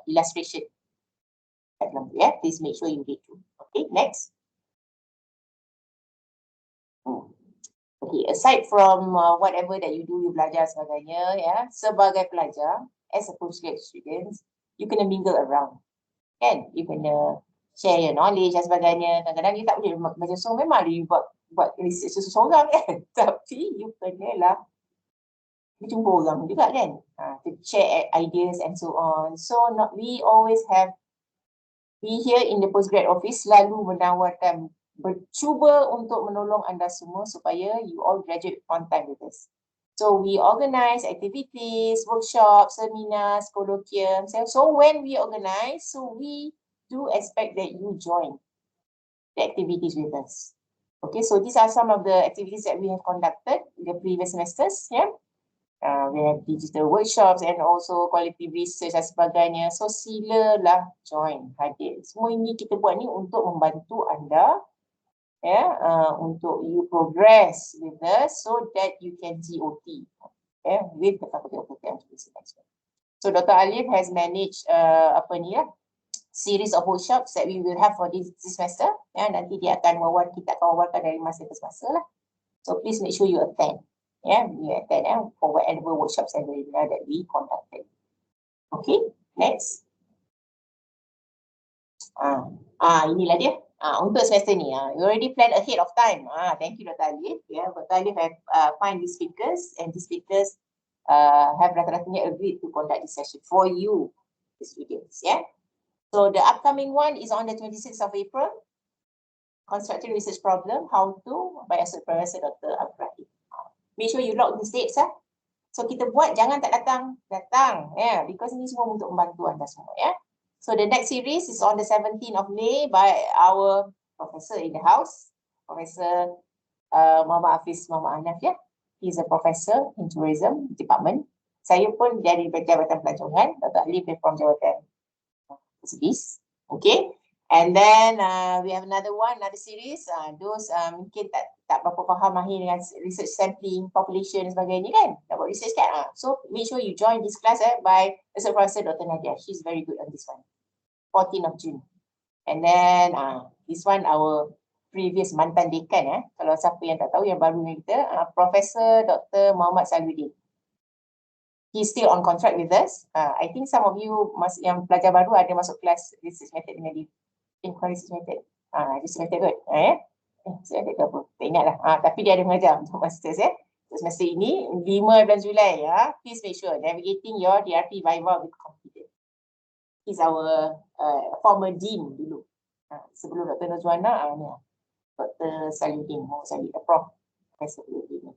illustration. Please make sure you read through. Okay, next. Okay, aside from whatever that you do, you belajar sebagainya, sebagai pelajar, as a postgraduate student, you kena mingle around. Kan? You kena share your knowledge dan sebagainya. Kadang-kadang you tak boleh macam so memang you buat research seseorang kan. Tapi you kenalah berjumpa orang juga kan, to share ideas and so on. So we always have, we here in the postgrad office selalu menawarkan, bercuba untuk menolong anda semua supaya you all graduate on time with us. So we organize activities, workshops, seminars, colloquiums. So when we organize, so we do expect that you join the activities with us. Okay, so these are some of the activities that we have conducted in the previous semesters. Yeah, we have digital workshops and also quality research dan sebagainya. So silalah join, hadir. Semua ini kita buat ni untuk membantu anda, untuk you progress with us so that you can GOT with the Faculty of Hotel and Tourism Management. So Dr. Alif has managed series of workshops that we will have for this semester. Nanti dia akan kita akan wawarkan dari masa ke semasa lah. So please make sure you attend. You attend for whatever workshops and webinar that we conducted. Okay, next. Inilah dia. Untuk semester ni, you already plan ahead of time. Thank you Dr. Alif. Dr. Alif have find these speakers, and these speakers have rata-ratanya agreed to conduct this session for you, the students. So the upcoming one is on the 26th of April. Constructive research problem, how to, by Associate Professor Dr. Ibrahim. Make sure you log these dates. So kita buat, jangan tak datang, because ini semua untuk membantu anda semua. So the next series is on the 17th of May by our professor in the house, Professor Muhammad Hafiz Muhammad Hanaf. He's a professor in tourism department. Saya pun dari Jabatan Pelancongan, Dr. Alif from Jabatan Sedis. Okay, and then we have another series. Those mungkin tak berapa faham mahir dengan research sampling, population dan sebagainya kan, nak buat research kan. So make sure you join this class by Associate Professor Dr. Nadia. She's very good on this one. 14th of June. And then this one our previous mantan dekan, kalau siapa yang tak tahu yang baru dengan kita, Professor Dr. Muhammad Saluddin. He's still on contract with us. I think some of you yang pelajar baru ada masuk kelas research method dengan dia. Research method. Research method kot. Saya tak apa. Tak ingat lah. Tapi dia ada mengajar untuk masters. Semester ini 5 bulan Julai. Please make sure navigating your DRT Viva with confidence. He's our former dean dulu. Sebelum Dr. Nozwana, Dr. Saluddin, Prof. Saluddin.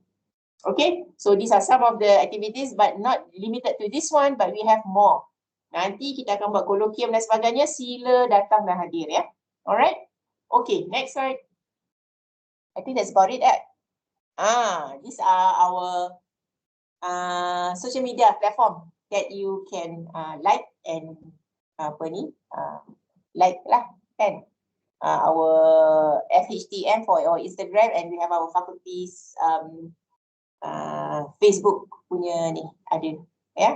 Okay, so these are some of the activities, but not limited to this one, but we have more. Nanti kita akan buat kolloquium dan sebagainya. Sila datang dan hadir Alright. Okay, next slide. I think that's about it. These are our social media platform that you can like and like lah kan. Our FHTM for our Instagram, and we have our faculties Facebook punya ni ada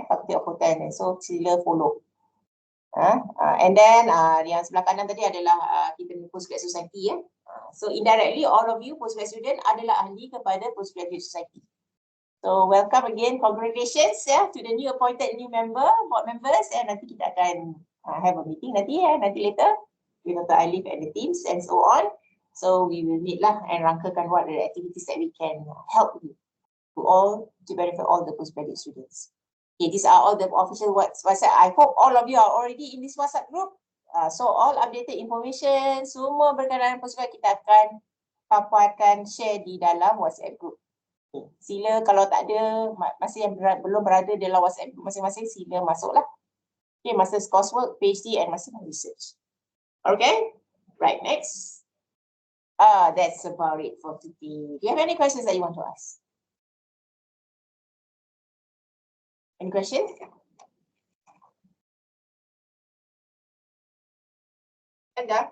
Faculty of Hotel ni, so sila follow. And then yang sebelah kanan tadi adalah kita punya Postgraduate Society. So indirectly all of you postgraduate student adalah ahli kepada Postgraduate Society. So welcome again, congratulations to the new appointed board members, and nanti kita akan have a meeting nanti later with Dr. Alif and the teams and so on. So we will meet lah and rangkakan what are the activities that we can help you to benefit all the postgraduate students. Okay, these are all the official WhatsApp. I hope all of you are already in this WhatsApp group. So all updated information, semua berkenaan postgraduate kita akan paparkan, share di dalam WhatsApp group. Okay. Sila kalau tak ada, masih yang belum berada dalam WhatsApp group masing-masing, sila masuklah. Okay, Master's Coursework, PhD and Master's Research. Okay, right, next. That's about it for today. Do you have any questions that you want to ask? Any questions? Anda?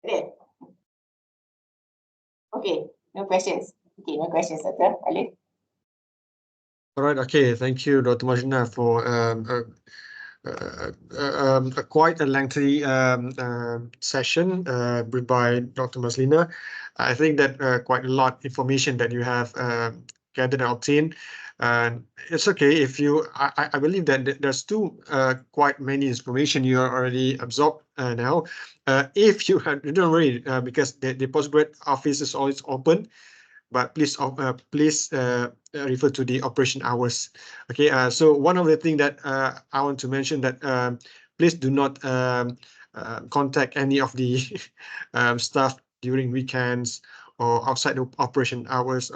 Ready? Okay, no questions. Okay, no questions, Dr. Alif. All right. Okay. Thank you, Dr. Majina, for quite a lengthy session by Dr. Maslina. I think that quite a lot of information that you have gathered and obtained. It's okay if you, I believe that there's still quite many information you are already absorbed now. If you don't worry, because the postgrad office is always open. but please refer to the operation hours. Okay, so one of the things that I want to mention that please do not contact any of the staff during weekends or outside the operation hours,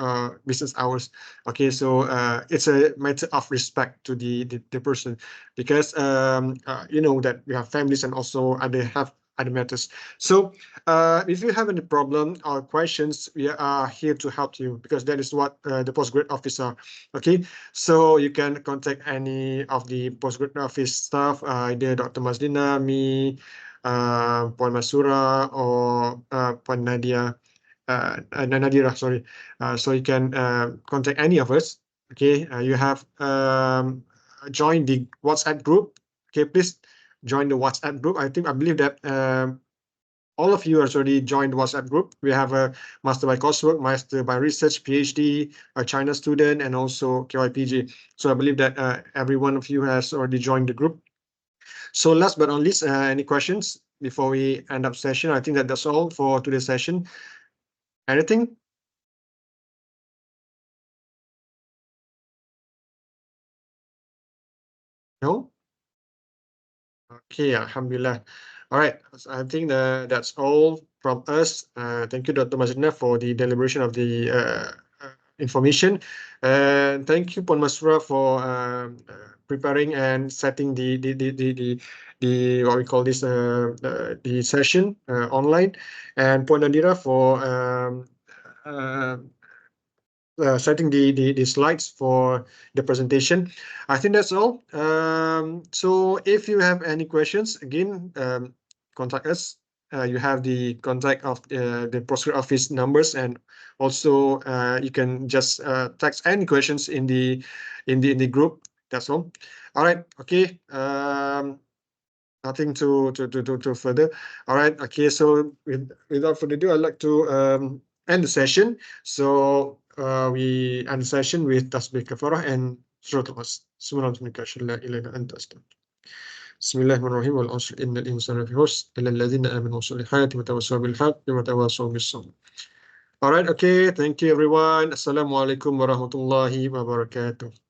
business hours. Okay, so it's a matter of respect to the person, because you know that we have families and also have other matters. So if you have any problem or questions, we are here to help you, because that is what the postgraduate office are. Okay, so you can contact any of the postgraduate office staff, either Dr. Mazlina, me, Puan Masura, or Puan Nadia. Nadira, sorry. So you can contact any of us. Okay, you have joined the WhatsApp group. Okay, please join the WhatsApp group. I believe that all of you have already joined the WhatsApp group. We have a master by coursework, master by research, PhD, a China student, and also KYPG. So I believe that every one of you has already joined the group. So last but not least, any questions before we end up session? I think that's all for today's session. Anything? No? Okay, Alhamdulillah. All right, I think that's all from us. Thank you, Dr. Mazlina, for the deliberation of the information. And thank you, Puan Masura, for preparing and setting the what we call this the session online, and Puan Nadira for setting the slides for the presentation. I think that's all. So if you have any questions, again, contact us. You have the contact of the postgraduate office numbers, and also you can just text any questions in the group. That's all. All right. Okay. Nothing to further. All right. Okay. So without further ado, I'd like to end the session. So we end the session with tasbih kafarah and suratul as. Bismillahirrahmanirrahim. Wal 'asr innal insana lafi khusr illa alladhina amanu wa salihati wa tawassaw bil haqqi wa tawassaw bis sabr. All right. Okay. Thank you, everyone. Assalamualaikum warahmatullahi wabarakatuh.